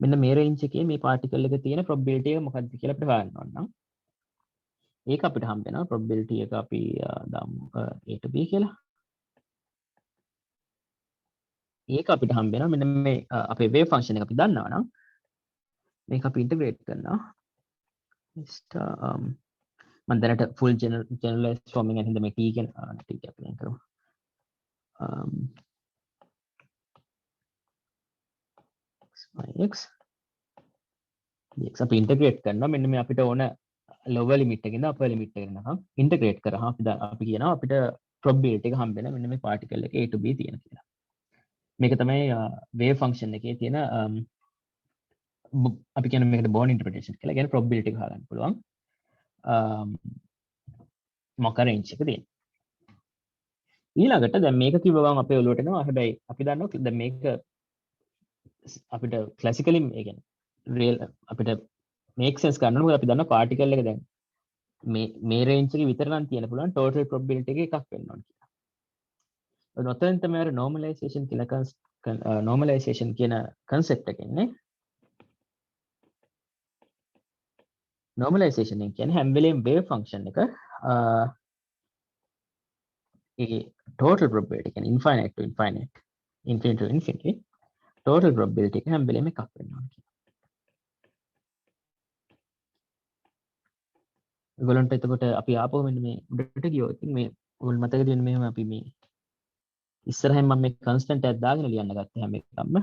මෙන්න මේ range එකේ මේ particle එක තියෙන probability එක මොකක්ද කියලා අපිට හොයන්න ඕන නම් ඒක අපිට හම්බ වෙනවා probability එක අපි දාමු A to B කියලා. ඒක අපිට හම්බ වෙනවා මෙන්න මේ අපේ wave function එක අපි දන්නවා නම් මේක අපි integrate කරනවා. මම දැනට full generalized forming එකෙන් මේ t කියන t එක අපි කරමු. x අපි integrate කරනවා මෙන්න මේ අපිට ඕන lower limit එකකින්ද upper limit එකකින්ද integrate කරාම අපි කියනවා අපිට probability එක හම්බ වෙන මෙන්න මේ particle එක A to B තියෙන කියලා. මේක තමයි wave function එකේ තියෙන අපි කියන මේකට Born interpretation කියලා. කියන්නේ probability එක හොයාගන්න පුළුවන්. මොකක් range එක තියෙන. ඊළඟට දැන් මේක කිව්ව ගමන් අපේ ඔළුවට එනවා හැබැයි අපි දන්නවා දැන් මේක අපිට classically ඒ කියන්නේ real අපිට make sense ගන්න මොකද අපි දන්නවා particle එක දැන් මේ range එකේ විතර නම් තියෙන පුළුවන් total probability එක එකක් වෙන්න ඕන කියලා. ඔතන තමයි අර normalization කියලා normalization කියන concept එක ඉන්නේ. normalization එක කියන්නේ හැම වෙලේම wave function එක ඒ total probability කියන්නේ infinite to infinite infinity to infinity total probability එක හැම වෙලේම එකක් වෙන්න ඕන කියලා. ඒගොල්ලන්ට එතකොට අපි ආපහු මෙන්න මේ උඩට ගියොත් මේ ඔයගොල්ලෝ මතක තියෙන මෙහෙම අපි මේ ඉස්සරහින් මම මේ constant එකක් දාගෙන ලියන්න ගත්තා හැම එකක්ම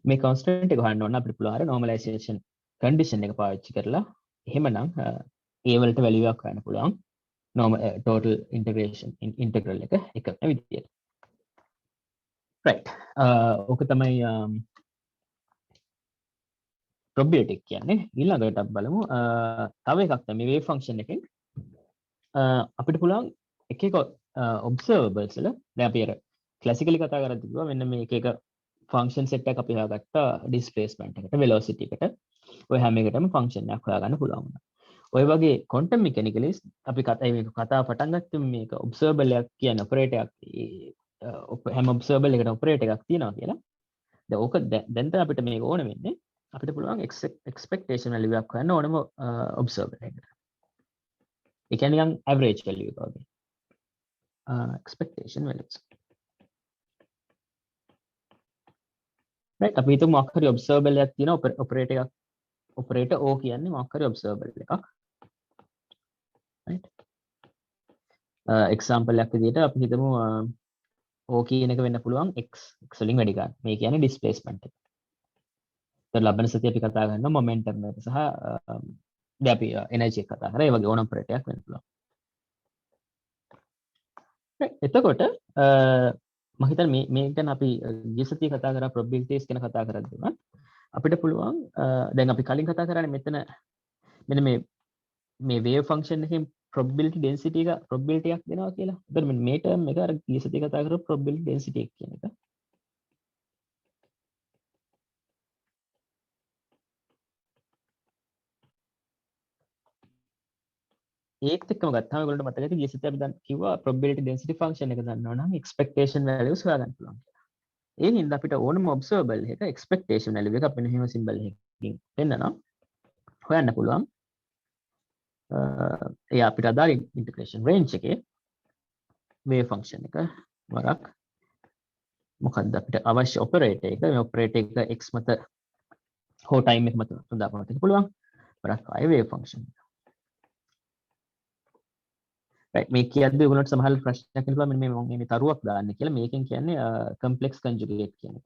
මේ constant එක හොයන්න ඕන අපිට පුළුවන් අර normalization condition එක පාවිච්චි කරලා එහෙමනම් a වලට value එකක් හොයන්න පුළුවන් total integral එක එකම විදියට. right ඕක තමයි probability කියන්නේ. ඊළඟට බලමු තව එකක් තමයි wave function එකෙන් අපිට පුළුවන් එක එක observables වල දැන් අපි අර classically කතා කරද්දී කිව්වා මෙන්න මේක එක function set එකක් අපි හොයාගත්තා displacement එකට velocity එකට ඔය හැම එකටම function එකක් හොයාගන්න පුළුවන් වුණා. ඔය වගේ quantum mechanically අපි කතාව පටන් ගත්තේ මේක observable එකක් කියන operator එකක් හැම observable එකකට operator එකක් තියෙනවා කියලා. දැන් ඕක දැන් අපිට මේක ඕන වෙන්නේ අපිට පුළුවන් expectation value එකක් හොයන්න ඕනම observable එකකට. ඒ කියන්නේ නිකන් average value එක වගේ. expectation values. right අපි හිතමු මොකක් හරි observable එකක් තියෙනවා operator O කියන්නේ මොකක් හරි observable එකක්. right example එකක් විදිහට අපි හිතමු O කියන එක වෙන්න පුළුවන් x වලින් වැඩි ගන්න. මේ කියන්නේ displacement එක. දැන් ලබන සතිය අපි කතා කරනවා momentum එක සහ දැන් අපි energy එක කතා කරා. ඒ වගේ ඕනම operator එකක් වෙන්න පුළුවන්. එතකොට මම හිතන්නේ මේ ගැන අපි ගිය සතියේ කතා කරා probabilities ගැන කතා කරද්දී උනත් අපිට පුළුවන් දැන් අපි කලින් කතා කරන්නේ මෙතන මෙන්න මේ wave function එකෙන් probability density එක probability එකක් දෙනවා කියලා. එතකොට මෙන්න මේ term එක අර ගිය සතියේ කතා කරපු probability density එක කියන එක. ඒත් එක්කම ගත්තාම ඔයගොල්ලන්ට මතක ඇති ගිය සතියේ අපි දැන් කිව්වා probability density function එක දන්නවා නම් expectation values හොයාගන්න පුළුවන්. ඒ හින්දා අපිට ඕනම observable එක expectation value එක අපිට මෙහෙම symbol එකකින් පෙන්නනවා. හොයන්න පුළුවන්. ඒ අපිට අදාළ integration range එකේ wave function එක වරක් මොකක්ද අපිට අවශ්‍ය operator එක මේ operator එක x මත හෝ time එක මත හොදාගන්න පුළුවන්. වරක් ආයේ wave function එක. right මේ කියද්දී ඔයගොල්ලන්ට සමහර ප්‍රශ්නයක් එනවා මෙන්න මේ තරුවක් දාන්න කියලා මේකෙන් කියන්නේ complex conjugate කියන එක.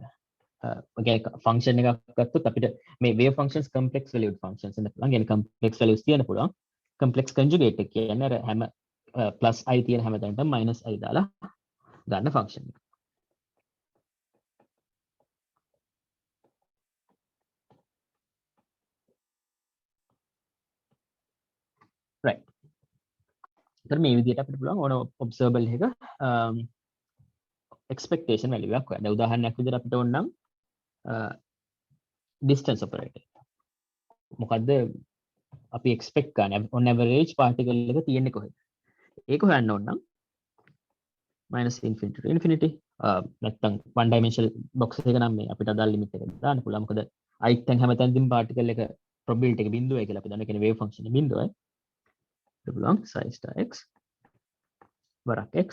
ඔගේ ෆන්ක්ෂන් එකක් ගත්තොත් අපිට මේ wave functions complex valued functions වෙන්න පුළුවන්. يعني complex values තියෙන පුළුවන්. complex conjugate එක කියන්නේ අර හැම plus i තියෙන හැම තැනටම minus i දාලා ගන්න function එක. right. ඒතර මේ විදිහට අපිට පුළුවන් ඕන observable එක expectation value එකක් හොයන්න. දැන් උදාහරණයක් විදිහට අපිට ඕන නම් distance operator. මොකද්ද අපි expect කරන්නේ on average particle එක තියෙන්නේ කොහෙද? ඒක හොයන්න ඕන නම් minus infinity to infinity නැත්නම් one dimensional box එක නම් මේ අපිට අදාළ limit එක දාන්න පුළුවන්. මොකද i තැන් හැමතැනදීම particle එක probability එක බිඳුවයි කියලා අපි දන්නවා. කියන්නේ wave function එක බිඳුවයි. ඒක පුළුවන් psi star x වරක් x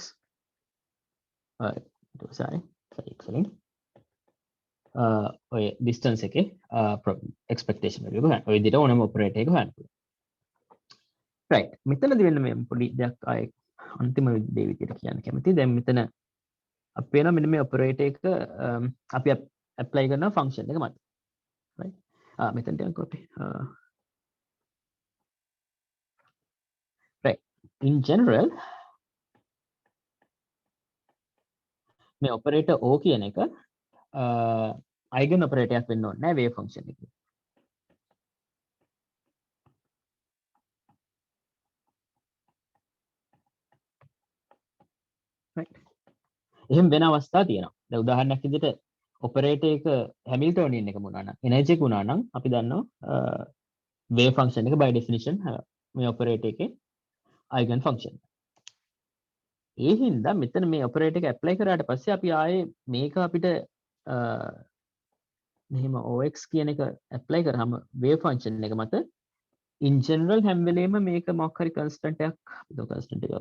sorry x වලින් ඔය distance එකේ expectation value එක හොයන්න. ඔය විදිහට ඕනම operator එක හොයන්න පුළුවන්. right. මෙතනදී වෙන මේ පොඩි දෙයක් ආයේ අන්තිම දේ විදිහට කියන්න කැමතියි. දැන් මෙතන අපි වෙන මෙන්න මේ operator එක අපි apply කරන function එක මත. right. මෙතනට යනකොට අපි right. in general මේ operator O කියන එක eigen operator එකක් වෙන්න ඕනේ නැහැ wave function එකේ. right. එහෙම වෙන අවස්ථා තියෙනවා. දැන් උදාහරණයක් විදිහට operator එක Hamiltonian එක වුණා නම් energy එක වුණා නම් අපි දන්නවා wave function එක by definition මේ operator එකේ eigen function. ඒ හින්දා මෙතන මේ operator එක apply කරාට පස්සේ අපි ආයේ මේක අපිට මෙහෙම OX කියන එක apply කරාම wave function එක මත in general හැම වෙලේම මේක මොකක් හරි constant එකක් අපිට constant එකක්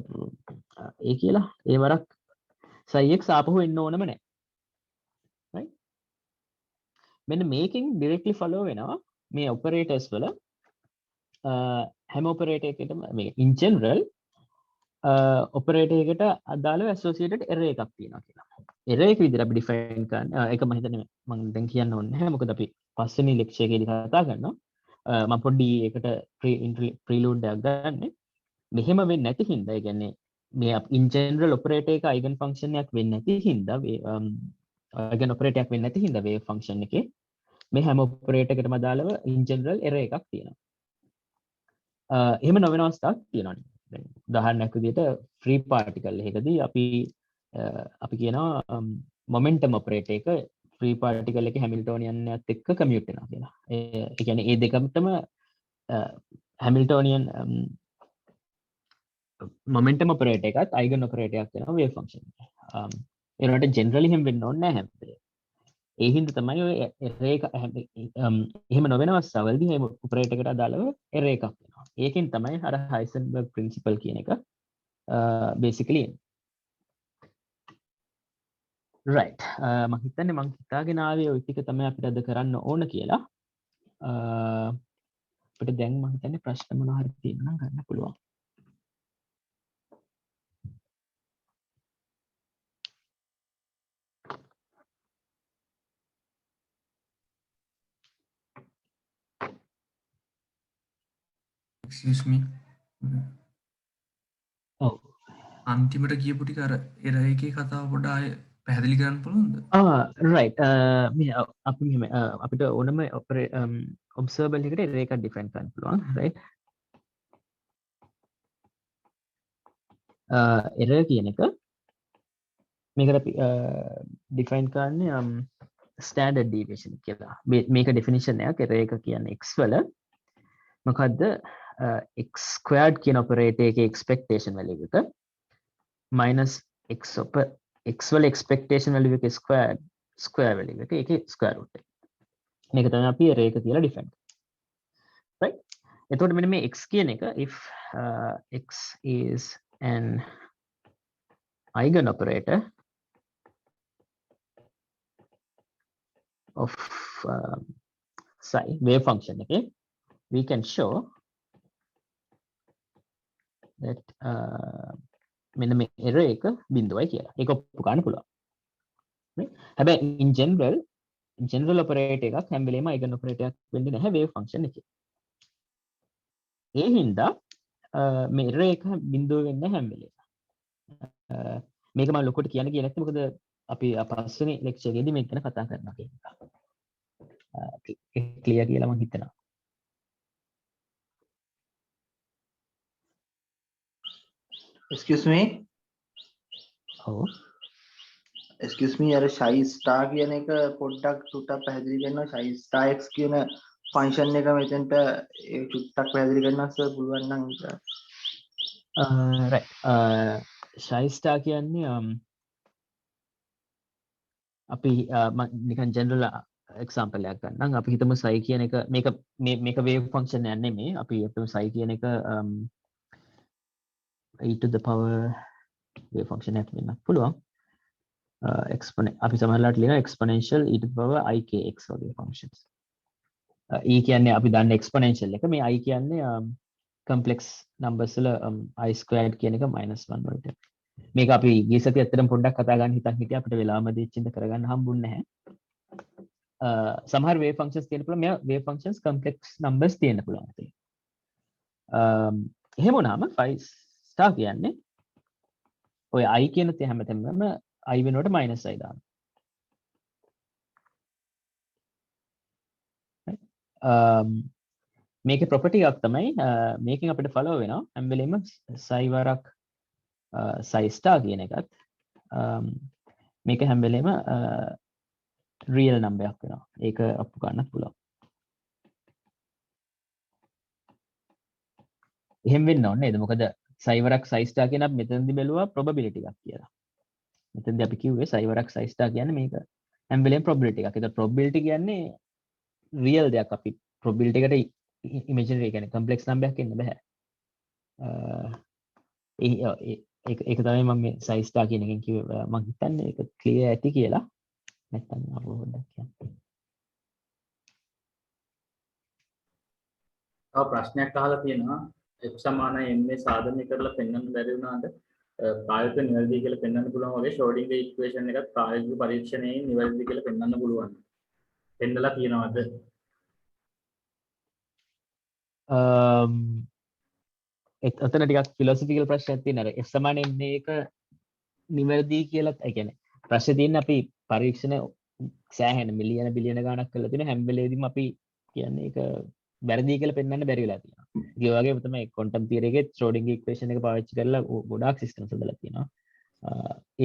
ඒ කියලා ඒ වරක් psi x ආපහු එන්න ඕනම නැහැ. right. මෙන්න මේකෙන් directly follow වෙනවා මේ operators වල හැම operator එකකටම මේ in general operator එකට අදාළව associated error එකක් තියෙනවා කියලා. error එක විදිහට අපි define කරන්න ඒක මම හිතන්නේ මම දැන් කියන්න ඕනේ නැහැ. මොකද අපි පස්වෙනි lecture එකේදී කතා කරනවා. මම පොඩ්ඩි ඒකට prelude එකක් ගන්න. මෙහෙම වෙන්නේ නැති හින්දා ඒ කියන්නේ මේ in general operator එක eigen function එකක් වෙන්නේ නැති හින්දා eigen operator එකක් වෙන්නේ නැති හින්දා wave function එකේ මේ හැම operator එකකටම අදාළව in general error එකක් තියෙනවා. එහෙම නොවන අවස්ථාවක් තියෙනවා. දැන් උදාහරණයක් විදිහට free particle එකකදී අපි කියනවා momentum operator එක free particle එකේ Hamiltonian එකත් එක්ක commute වෙනවා කියලා. ඒ කියන්නේ මේ දෙකමතම Hamiltonian momentum operator එකත් eigen operator එකක් වෙනවා wave function එක. ඒනට generally හැම වෙන්න ඕනේ නැහැ හැම. ඒ හින්දා තමයි ඔය error එක එහෙම නොවන අවස්ථාවලදී මේ operator එකට අදාළව error එකක් වෙනවා. ඒකෙන් තමයි අර Heisenberg principle කියන එක basically right. මම හිතන්නේ මම හිතාගෙන ආවේ ওই ටික තමයි අපිට අද කරන්න ඕන කියලා. අපිට දැන් මම හිතන්නේ ප්‍රශ්න මොනවා හරි තියෙනවා නම් ගන්න පුළුවන්. Excuse me. ඔව්. අන්තිමට කියපු ටික අර එර එකේ කතාව පොඩ්ඩක් ආයෙ පැහැදිලි කරන්න පුළුවන්ද? රයිට් මේ අපි මෙහෙම අපිට ඕනම ඔබ්සර්වබල් එකට එරර් එකක් ඩිෆයින් කරන්න පුළුවන් රයිට් එරර් කියන එක මේකට අපි ඩිෆයින් කරන්නේ ස්ටෑන්ඩඩ් ඩීවියේෂන් කියලා මේක ඩෙෆිනිෂන් එකක් එරර් එක කියන්නේ x වල මොකද්ද x ස්ක්වයර්ඩ් කියන ඔපරේටර් එකේ එක්ස්පෙක්ටේෂන් වැලියු එක minus x x වල expectation value එක square value එක ඒකේ square root එක. මේක තමයි අපි array එක කියලා define කරන්නේ. right? එතකොට මෙන්න මේ x කියන එක if x is an eigen operator of psi wave function එකේ we can show that මෙන්න මේ error එක බිඳුවයි කියලා. ඒක ඔප්පු ගන්න පුළුවන්. හැබැයි in general operator එකක් හැම වෙලේම eigen operator එකක් වෙන්නේ නැහැ wave function එකේ. ඒ හින්දා මේ error එක බිඳුව වෙන්නේ හැම වෙලේම. මේක මම ලොකුට කියන්න ගියේ නැත්නම් මොකද අපි පස්වෙනි lecture එකේදී මේක ගැන කතා කරනවා කියන එක. clear කියලා මම හිතනවා. Excuse me. ඔව්. Excuse me අර shy star කියන එක පොඩ්ඩක් චුට්ටක් පැහැදිලි කරනවා. shy star x කියන ෆන්ක්ෂන් එක මෙතෙන්ට ඒ චුට්ටක් පැහැදිලි කරනවා සර් පුළුවන් නම්. right. shy star කියන්නේ අපි නිකන් general example එකක් ගන්නම්. අපි හිතමු psi කියන එක මේක wave function එකක් නෙමෙයි. අපි හිතමු psi කියන එක e to the power wave function එකක් වෙන්න පුළුවන්. අපි සමහරවිට ලියන exponential e to the power ikx වගේ functions. e කියන්නේ අපි දන්න exponential එක. මේ i කියන්නේ complex numbers වල i squared කියන එක -1 වලට. මේක අපි ගිය සතියේ ඇත්තටම පොඩ්ඩක් කතා ගන්න හිතන් හිටියා අපිට වෙලාවම දෙච්චින්ද කරගන්න හම්බුන්නේ නැහැ. සමහර wave functions තියෙන පුළුවන්. මේ wave functions complex numbers තියෙන්න පුළුවන්. එහෙම වුණාම phi star කියන්නේ ඔය i කියන තේ හැමතැනම i වෙනුවට -i දානවා. මේකේ property එකක් තමයි මේකෙන් අපිට follow වෙනවා හැම වෙලෙම psi වරක් psi star කියන එකත් මේක හැම වෙලෙම real number එකක් වෙනවා. ඒක අප්පු ගන්නත් පුළුවන්. එහෙම වෙන්න ඕනේ නේද? මොකද psi වරක් psi star කියන අපි මෙතනදී බැලුවා probability එකක් කියලා. මෙතනදී අපි කිව්වේ psi වරක් psi star කියන්නේ මේක හැම වෙලෙම probability එකක්. ඒක probability කියන්නේ real දෙයක්. අපි probability එකට imaginary කියන්නේ complex number එකක් එන්න බෑ. ඒක තමයි මම මේ psi star කියන එකෙන් කිව්වේ. මම හිතන්නේ ඒක clear ඇති කියලා. නැත්තම් අපෝ පොඩ්ඩක් කියන්න. තව ප්‍රශ්නයක් අහලා තියෙනවා x සමානයි m මේ සාධනය කරලා පෙන්වන්න බැරි වුණාද ප්‍රායෝගික නිවැරදි කියලා පෙන්වන්න පුළුවන් වගේ ෂෝඩින්ගර් ඉක්වේෂන් එකත් ප්‍රායෝගික පරීක්ෂණයේ නිවැරදි කියලා පෙන්වන්න පුළුවන්. පෙන්නලා තියෙනවද? එතන ටිකක් ෆිලොසොෆිකල් ප්‍රශ්නයක් තියෙනවා. f සමානයි m එක නිවැරදි කියලා ඒ කියන්නේ ප්‍රශ්නේ තියෙන්නේ අපි පරීක්ෂණ සෑහෙන මිලියන බිලියන ගණක් කරලා තියෙන හැම වෙලේදීම අපි කියන්නේ ඒක වැරදි කියලා පෙන්වන්න බැරි වෙලා තියෙනවා. ඒ වගේම තමයි ක්වොන්ටම් තියරි එකේ ශ්‍රෝඩින්ගර් ඉක්වේෂන් එක පාවිච්චි කරලා ගොඩාක් සිස්ටම්ස් හදලා තියෙනවා.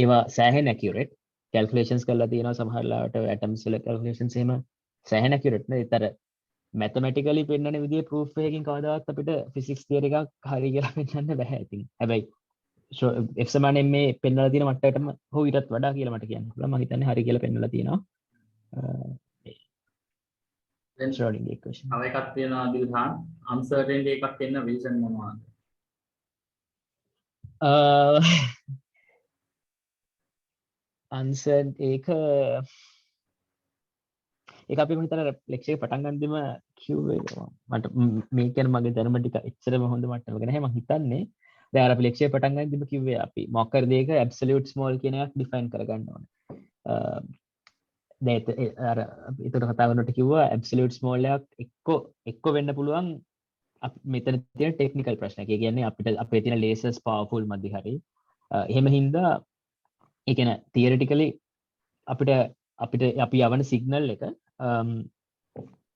ඒවා සෑහෙන ඇකියුරේට් කැල්කියුලේෂන්ස් කරලා තියෙනවා සමහර ලාවට ඇටම්ස් වල කැල්කියුලේෂන්ස් එහෙම සෑහෙන ඇකියුරේට් නේ. ඒතර මැතමැටිකලි පෙන්වන විදිහේ ප්‍රූෆ් එකකින් කවදාවත් අපිට ෆිසික්ස් තියරි එකක් හරි කියලා පෙන්වන්න බෑ. ඉතින් හැබැයි f සමානයි මේ පෙන්වලා තියෙන මට්ටමටම හෝ ඊටත් වඩා කියලා මට කියන්න පුළුවන්. මම හිතන්නේ හරි කියලා පෙන්වලා තියෙනවා. Schrödinger equation. තව එකක් තියෙනවා දිල්හාන් uncertainty එකක් එන්න reason මොනවද? answer ඒක අපි මම හිතන ලෙක්චර් එක පටන් ගන්නදිම කිව්වේ මට මේ කියන්නේ මගේ දැනුම ටික එච්චරම හොඳ මට්ටමක නැහැ මම හිතන්නේ. දැන් අර අපි ලෙක්චර් පටන් ගන්නදිම කිව්වේ අපි මොකක් කර දෙයක absolute small කියන එකක් define කරගන්න ඕනේ. දැන් අර ඒතර කතා කරනකොට කිව්වා absolute small එකක් එක්ක වෙන්න පුළුවන් මෙතන තියෙන ටෙක්නිකල් ප්‍රශ්නයක්. ඒ කියන්නේ අපිට අපේ තියෙන lasers powerful මදි හරි එහෙම හින්දා ඒ කියන්නේ theoretically අපිට අපි යවන සිග්නල් එක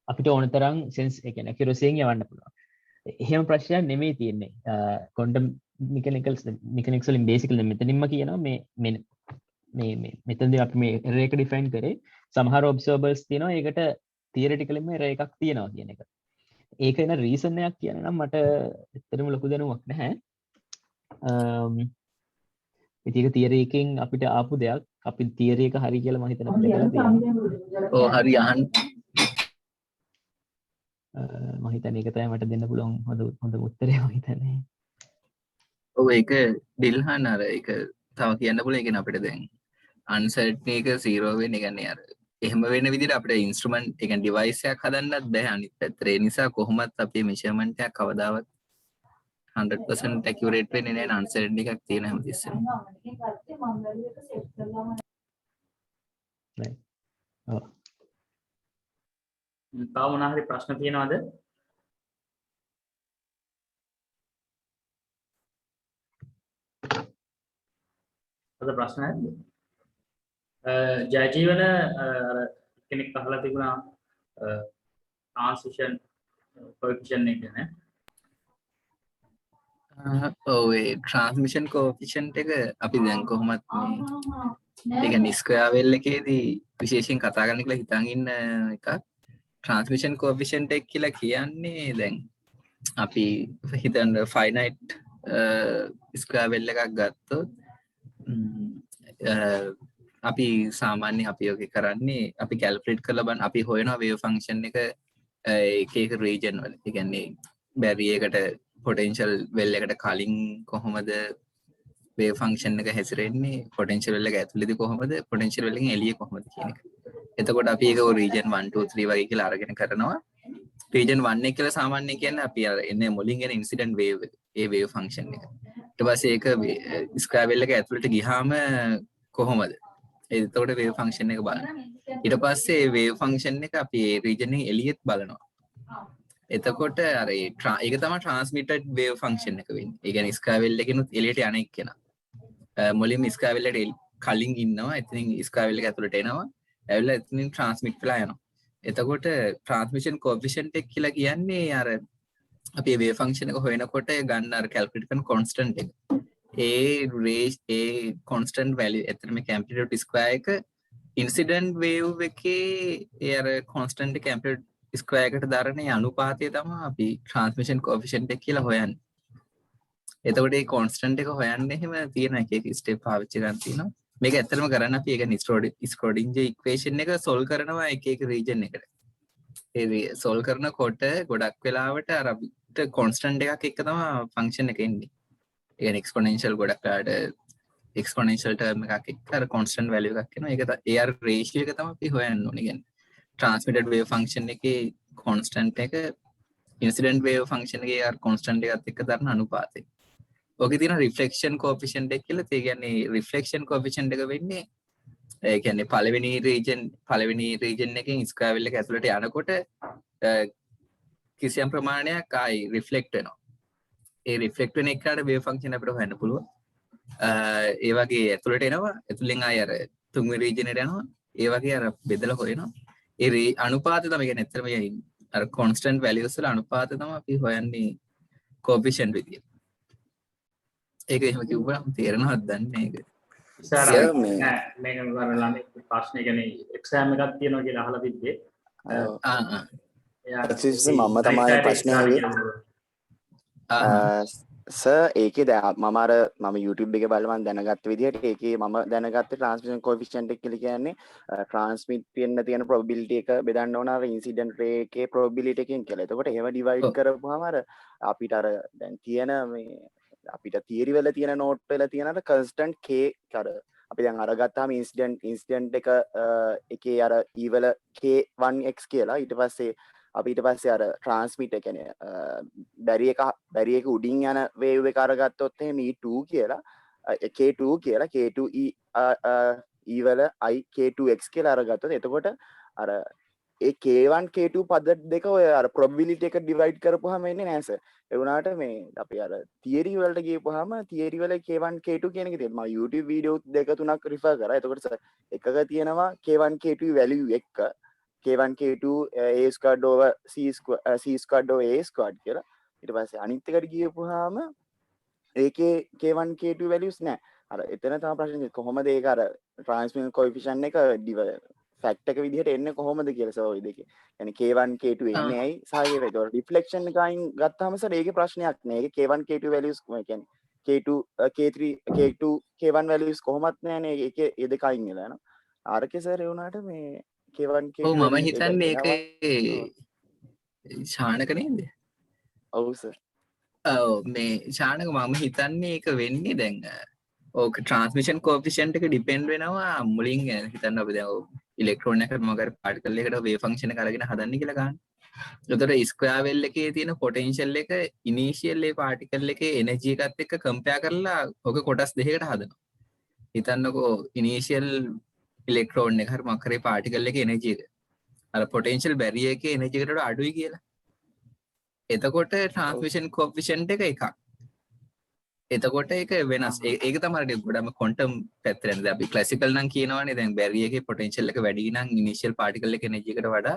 අපිට ඕන තරම් සෙන්ස් ඒ කියන්නේ accuracy එකෙන් යවන්න පුළුවන්. එහෙම ප්‍රශ්නයක් නෙමෙයි තියෙන්නේ. quantum mechanics වලින් basically මෙතනින්ම කියනවා මේ මෙතනදී අපි මේ error එක define කරේ සමහර observables තියෙනවා ඒකට theoretically error එකක් තියෙනවා කියන එක. ඒක එන reason එකක් කියන නම් මට ඇත්තටම ලොකු දැනුමක් නැහැ. ඉතින් ඒක theory එකෙන් අපිට ආපු දෙයක්. අපි theory එක හරි කියලා මම හිතනවා දැකලා තියෙනවා. ඔව් හරි අහන්න. මම හිතන්නේ ඒක තමයි මට දෙන්න පුළුවන් හොඳ උත්තරය මම හිතන්නේ. ඔව් ඒක ඩිල්හන් අර ඒක තව කියන්න පුළුවන්. ඒ කියන්නේ අපිට දැන් uncertainty එක 0 වෙන එක කියන්නේ අර එහෙම වෙන විදිහට අපිට instrument ඒ කියන්නේ device එකක් හදන්නත් බෑ අනිත් පැත්තට. ඒ නිසා කොහොමත් අපේ measurement එකක් කවදාවත් 100% accurate වෙන්නේ නැහැ. uncertainty එකක් තියෙන හැමතිස්සෙම. right. ඔව්. තව මොනවා හරි ප්‍රශ්න තියෙනවද? අද ප්‍රශ්න නැද්ද? ජයජීවන කෙනෙක් අහලා තිබුණා transition coefficient එක නේ. ඔව් ඒ transmission coefficient එක අපි දැන් කොහොමත් මේ ඒ කියන්නේ square well එකේදී විශේෂයෙන් කතා කරන්න කියලා හිතන් ඉන්න එකක්. transmission coefficient එක කියලා කියන්නේ දැන් අපි හිතන්න finite square well එකක් ගත්තොත් අපි සාමාන්‍යයෙන් අපි ඔක කරන්නේ අපි calculate කරලා බලන්න අපි හොයනවා wave function එක එක region වල. ඒ කියන්නේ barrier එකට potential well එකට කලින් කොහොමද wave function එක හැසිරෙන්නේ, potential well එක ඇතුළේදී කොහොමද, potential well එකෙන් එළියේ කොහොමද කියන එක. එතකොට අපි ඒක region 1 2 3 වගේ කියලා අරගෙන කරනවා. region 1 එක කියලා සාමාන්‍යයෙන් කියන්නේ අපි අර එන්නේ මුලින් එන incident wave ඒ wave function එක. ඊට පස්සේ ඒක square well එක ඇතුළට ගියාම කොහොමද? එතකොට wave function එක බලනවා. ඊට පස්සේ wave function එක අපි ඒ region එකෙන් එළියෙත් බලනවා. එතකොට අර ඒක තමයි transmitted wave function එක වෙන්නේ. ඒ කියන්නේ square well එකෙනුත් එළියට යන එක කෙනා. මුලින්ම square well එකට කලින් ඉන්නවා. එතනින් square well එක ඇතුළට එනවා. ඇවිල්ලා එතනින් transmit වෙලා යනවා. එතකොට transmission coefficient එක කියලා කියන්නේ අර අපි wave function එක හොයනකොට ගන්න අර calculate කරන constant එක. ඒ constant value එතන මේ amplitude square එක incident wave එකේ ඒ අර constant එක amplitude square එකට දරන අනුපාතය තමයි අපි transmission coefficient එක කියලා හොයන්නේ. එතකොට මේ constant එක හොයන්න එහෙම තියෙන එක step පාවිච්චි කරන් තියෙනවා. මේක ඇත්තටම කරන්න අපි ඒක Schrödinger equation එක solve කරනවා එක region එකට. ඒ solve කරනකොට ගොඩක් වෙලාවට අර අපිට constant එකක් එක්ක තමයි function එක එන්නේ. ඒ කියන්නේ exponential ගොඩක් වෙලාවට exponential term එකක් එක්ක අර constant value එකක් එනවා. ඒක ඒ අර ratio එක තමයි අපි හොයන්න ඕනේ. කියන්නේ transmitted wave function එකේ constant එක incident wave function එකේ අර constant එකත් එක්ක දරන අනුපාතය. ඔකේ තියෙන reflection coefficient එක කියලා. ඒ කියන්නේ reflection coefficient එක වෙන්නේ ඒ කියන්නේ පළවෙනි region එකෙන් square well එක ඇතුළට යනකොට කිසියම් ප්‍රමාණයක් ආයි reflect වෙනවා. ඒ reflect වෙන එකට wave function අපිට හොයන්න පුළුවන්. ඒ වගේ ඇතුළට එනවා. ඇතුළෙන් ආයි අර තුන්වෙනි region එකට යනවා. ඒ වගේ අර බෙදලා හොයනවා. ඒ අනුපාතය තමයි කියන්නේ ඇත්තටම අර constant values වල අනුපාතය තමයි අපි හොයන්නේ coefficient විදියට. ඒක එහෙම කිව්වම තේරෙනවද දන්නේ ඒක. සර් මේක වරලා ප්‍රශ්න කියන්නේ එක්සෑම් එකක් තියෙනවා කියලා අහලා තිබ්බේ. මම තමයි ප්‍රශ්නේ අහුවේ. සර් ඒකේ මම YouTube එකේ බලලා මම දැනගත්ත විදිහට ඒකේ මම දැනගත්ත transmission coefficient එක කියලා කියන්නේ transmit වෙන්න තියෙන probability එක බෙදන්න ඕන අර incident ray එකේ probability එකෙන් කියලා. එතකොට එහෙම divide කරපුවාම අර අපිට අර දැන් තියෙන මේ අපිට theory වල තියෙන note වල තියෙන අර constant k අර අපි දැන් අරගත්තාම incident එක එකේ අර e වල k1x කියලා. ඊට පස්සේ අපි ඊට පස්සේ අර transmit එක කියන්නේ barrier එක උඩින් යන wave එක අරගත්තොත් එහෙම e2 කියලා k2 කියලා k2 e වල i k2x කියලා අරගත්තොත් එතකොට අර ඒ K1 K2 පද දෙක ඔය අර probability එක divide කරපුවාම එන්නේ නෑ සර්. ඒ වුණාට මේ අපි අර theory වලට ගියපුවාම theory වල K1 K2 කියන එක තියෙනවා. මම YouTube video දෙක තුනක් refer කරා. එතකොට සර් එකක තියෙනවා K1 K2 value එක K1 K2 a squared over c squared over a squared කියලා. ඊට පස්සේ අනිත් එකට ගියපුවාම ඒකේ K1 K2 values නෑ. අර එතන තමයි ප්‍රශ්නේ කොහොමද ඒක අර transmission coefficient එක ෆැක්ට් එක විදිහට එන්නේ කොහොමද කියලා සර් ඔය දෙකේ. يعني K1 K2 එන්නේ ඇයි සහ ඒක රිෆ්ලෙක්ෂන් එක අයින් ගත්තාම සර් ඒකේ ප්‍රශ්නයක් නෑ. ඒකේ K1 K2 values කියන්නේ K2 K3 K2 K1 values කොහොමත් නෑනේ. ඒකේ ඒ දෙක අයින් වෙලා යනවා. ආරකේ සර් ඒ වුණාට මේ K1 K2 ඔව් මම values හිතන්නේ එනවා. ඒක ශානක නේද? ඔව් සර්. ඔව් මේ ශානක මම හිතන්නේ ඒක වෙන්නේ දැන් ඕක ට්‍රාන්ස්මිෂන් කෝෆිෂන්ට් එක ඩිපෙන්ඩ් වෙනවා මුලින් හිතන්න අපි දැන් ඉලෙක්ට්‍රෝන එකකට මොකක් හරි පාටිකල් එකකට වේව් ෆන්ක්ෂන් එක අරගෙන හදන්න කියලා ගන්න. එතකොට ස්ක්වයර් වෙල් එකේ තියෙන පොටෙන්ෂල් එක ඉනිෂියල් ඒ පාටිකල් එකේ එනර්ජි එකත් එක්ක කම්පෙයාර් කරලා ඔක කොටස් දෙකකට හදනවා. හිතන්නකෝ ඉනිෂියල් ඉලෙක්ට්‍රෝන එක හරි මොකක් හරි පාටිකල් එකේ එනර්ජි එක අර පොටෙන්ෂල් බැරියර් එකේ එනර්ජි එකට වඩා අඩුයි කියලා. එතකොට ට්‍රාන්ස්මිෂන් කෝෆිෂන්ට් එක එකක්. එතකොට ඒක වෙනස්. ඒක තමයි ගොඩම ක්වොන්ටම් පැත්තට යන්නේ. අපි ක්ලාසිකල් නම් කියනවානේ දැන් බැරියර් එකේ පොටෙන්ෂල් එක වැඩි නම් ඉනිෂියල් පාටිකල් එකේ එනර්ජි එකට වඩා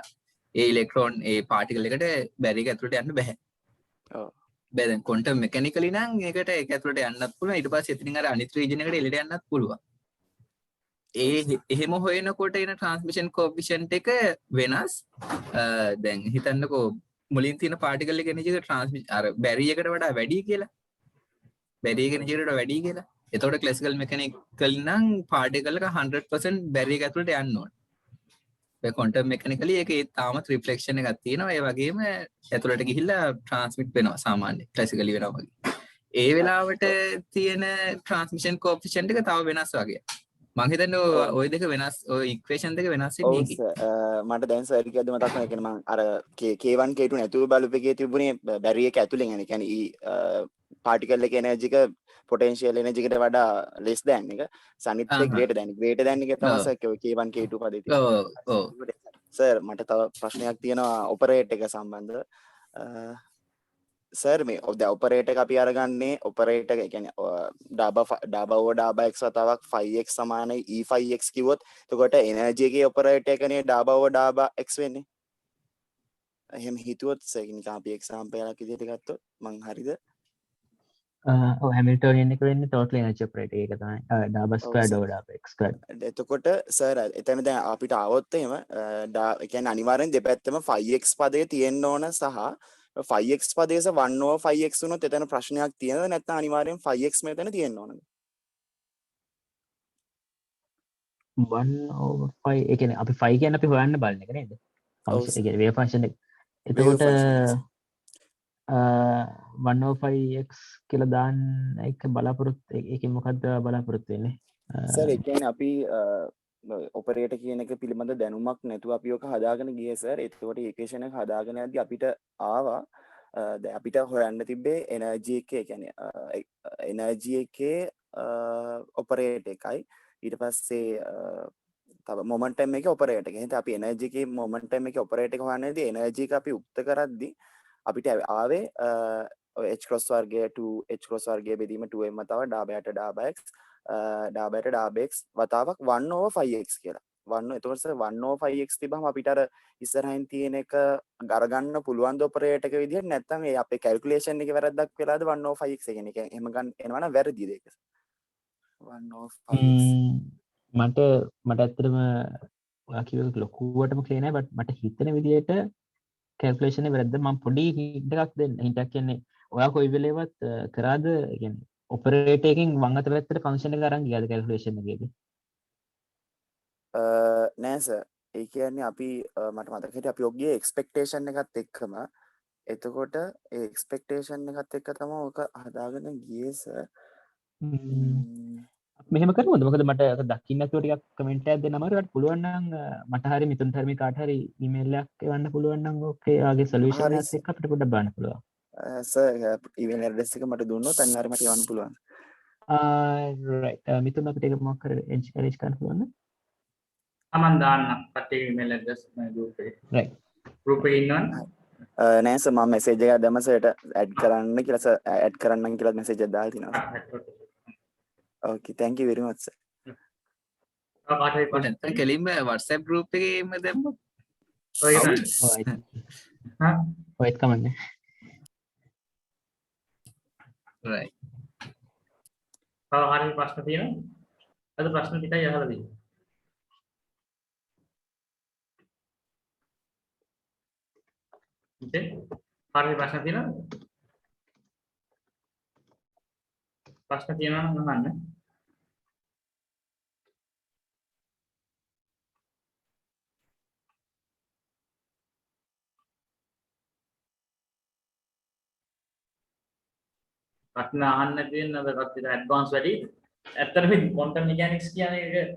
ඒ ඉලෙක්ට්‍රෝන ඒ පාටිකල් එකට බැරියර් එක ඇතුළට යන්න බෑ. ඔව්. බෑ දැන් ක්වොන්ටම් මෙකැනිකලි නම් ඒකට ඒක ඇතුළට යන්නත් පුළුවන්. ඊට පස්සේ එතනින් අර අනිත් රීජන් එකට එළියට යන්නත් පුළුවන්. එහෙම හොයනකොට එන ට්‍රාන්ස්මිෂන් කෝෆිෂන්ට් එක වෙනස්. දැන් හිතන්නකෝ මුලින් තියෙන පාටිකල් එකේ එනර්ජි එක ට්‍රාන්ස්මිෂන් අර බැරියර් එකට වඩා වැඩි කියලා. බැරියර් එනර්ජි එකට වැඩි කියලා. එතකොට ක්ලාසිකල් මෙකැනිකල් නම් පාටිකල් එක 100% බැරියර් එක ඇතුළට යන්න ඕන. ඒ ක්වොන්ටම් මෙකැනිකලි ඒකේ තාමත් රිෆ්ලෙක්ෂන් එකක් තියෙනවා. ඒ වගේම ඇතුළට ගිහිල්ලා ට්‍රාන්ස්මිට් වෙනවා සාමාන්‍ය ක්ලාසිකලි වෙනවා වගේ. ඒ වෙලාවට තියෙන ට්‍රාන්ස්මිෂන් කෝෆිෂන්ට් එක තව වෙනස් වගේ. මම හිතන්නේ ওই දෙක වෙනස් ඔය ඉක්වේෂන් දෙක වෙනස් වෙන්නේ ඒකේ. මට දැන් සර් කියද්දි මතක් වුණා කියන්නේ මම අර K1 K2 නැතුව බලපු එකේ තිබුණේ බැරියර් එක ඇතුලෙන් යන්නේ. කියන්නේ පාටිකල් එකේ එනර්ජි එක පොටෙන්ෂියල් එනර්ජි එකට වඩා less than එක. සනිත් එක greater than එක තමයි සර් K1 K2 පදේ තියෙන්නේ. ඔව්. සර් මට තව ප්‍රශ්නයක් තියෙනවා ඔපරේට් එක සම්බන්ධව. සර් මේ ඔපරේට් එක අපි අරගන්නේ ඔපරේට් එක කියන්නේ ඩාබා ඕවර් ඩාබා x වතාවක් 5x සමානයි e5x කිව්වොත් එතකොට එනර්ජි එකේ ඔපරේට් එකනේ ඩාබා ඕවර් ඩාබා x වෙන්නේ. එහෙම හිතුවොත් සර් නිකන් අපි එක්සැම්පල් එකක් විදිහට ගත්තොත් මං හරිද? ඔව් හැමිල්ටෝනියන් එක වෙන්නේ ටෝටල් එනර්ජි ඔපරේට් ඒක තමයි ඩාබා ස්ක්වයර්ඩ් ඕවර් ඩාබා x ස්ක්වයර්ඩ්. එතකොට සර් එතන දැන් අපිට આવොත් එහෙම ඒ කියන්නේ අනිවාර්යෙන් දෙපැත්තම 5x පදේ තියෙන්න ඕන සහ 5x පදේස 1 over 5x වුණොත් එතන ප්‍රශ්නයක් තියෙනවද නැත්නම් අනිවාර්යෙන් 5x මෙතන තියෙන්න ඕනද? 1 over 5 ඒ කියන්නේ අපි 5 කියන්නේ අපි හොයන්න බලන එක නේද? ෆන්ක්ෂන් ඒ කියන්නේ වේව් ෆන්ක්ෂන් එක. එතකොට 1 over 5x කියලා දාන්න එක බලාපොරොත්තු ඒකෙන් මොකද්ද බලාපොරොත්තු වෙන්නේ? සර් ඒ කියන්නේ අපි ඔපරේටර් කියන එක පිළිබඳ දැනුමක් නැතුව අපි ඔක හදාගෙන ගියේ සර්. ඒකට ඉක්වේෂන් එක හදාගෙන යද්දි අපිට ආවා දැන් අපිට හොයන්න තිබ්බේ එනර්ජි එකේ කියන්නේ එනර්ජි එකේ ඔපරේට් එකයි ඊට පස්සේ තව මොමන්ටම් එකේ ඔපරේට් එක. එහෙනම් අපි එනර්ජි එකේ මොමන්ටම් එකේ ඔපරේට් එක හොයන්නේදී එනර්ජි එක අපි උක්ත කරද්දී අපිට ආවේ h cross වර්ගය 2h cross වර්ගය බෙදීම 2m වතාවක් ඩාබායට ඩාබා x ඩාබායට ඩාබා x වතාවක් 1 over 5x කියලා. 1 එතකොට සර් 1 over 5x තිබ්බම අපිට අර ඉස්සරහින් තියෙන එක අරගන්න පුළුවන් ද ඔපරේට් එක විදිහට නැත්නම් ඒ අපේ කැල්කියුලේෂන් එකේ වැරද්දක් වෙලාද 1 over 5x කියන එක. එහෙම ගන්න එනවා නම් වැරදිද ඒක? 1 over 5x මට ඇත්තටම ඔයා කිව්ව ලොකුවටම ක්ලියර් නෑ බට් මට හිතෙන විදිහට කැල්කියුලේෂන් එක වැරද්ද මම පොඩි හින්ට් එකක් දෙන්න. හින්ට් එකක් කියන්නේ ඔයා කොයි වෙලේවත් කරාද කියන්නේ ඔපරේටර් එකකින් වම් අත පැත්තට ෆන්ක්ෂන් එක අරන් ගියාද කැල්කියුලේෂන් එකේදී? නෑ සර්. ඒ කියන්නේ අපි මට මතක හිටියේ අපි ඔග්ගේ එක්ස්පෙක්ටේෂන් එකත් එක්කම එතකොට ඒ එක්ස්පෙක්ටේෂන් එකත් එක්ක තමයි ඔක හදාගෙන ගියේ සර්. මෙහෙම කරමුද? මොකද මට දකින්න නැතුව ටිකක් කමෙන්ට් එකක් දෙන්න අමාරුයි. මට පුළුවන් නම් මට හරි මිතුන් හරි කාට හරි ඊමේල් එකක් එවන්න පුළුවන් නම් ඕකේ ආගේ සොලියුෂන් එකත් එක්ක අපිට පොඩ්ඩක් බලන්න පුළුවන්. සර් ඊමේල් ඇඩ්‍රස් එක මට දුන්නොත් අනිවාර්යයෙන් මට යවන්න පුළුවන්. රයිට් මිතුන් අපිට ඒක මොකක් කරේ එන්ජ් කරන්න පුළුවන්ද? තමන් දාන්න කට්ටිය email address මේ group එකේ. right group එකේ ඉන්නවනේ. නෑ සර් මම මෙසේජ් එකක් දැම්ම සර්ට ඇඩ් කරන්න කියලා සර් ඇඩ් කරන්නම් කියලා මෙසේජ් එකක් දාලා තිනවා ඕකේ thank you very much sir කාටයි ප්‍රශ්න නැත්නම් කෙලින්ම WhatsApp group එකේම දැම්මොත් ඔය oh, හා ඔයත් කමන්නේ right කාටයි ප්‍රශ්න තියෙනවද? අද ප්‍රශ්න ටිකයි අහලා තියෙන්නේ. ඉතින් කාටයි ප්‍රශ්න තියෙනවද? ප්‍රශ්න තියෙනවා නම් අහන්න. ප්‍රශ්න අහන්න තියෙන අද කට්ටියට ඇඩ්වාන්ස් වැඩි. ඇත්තටම ක්වොන්ටම් මෙකැනික්ස් කියන්නේ ඒක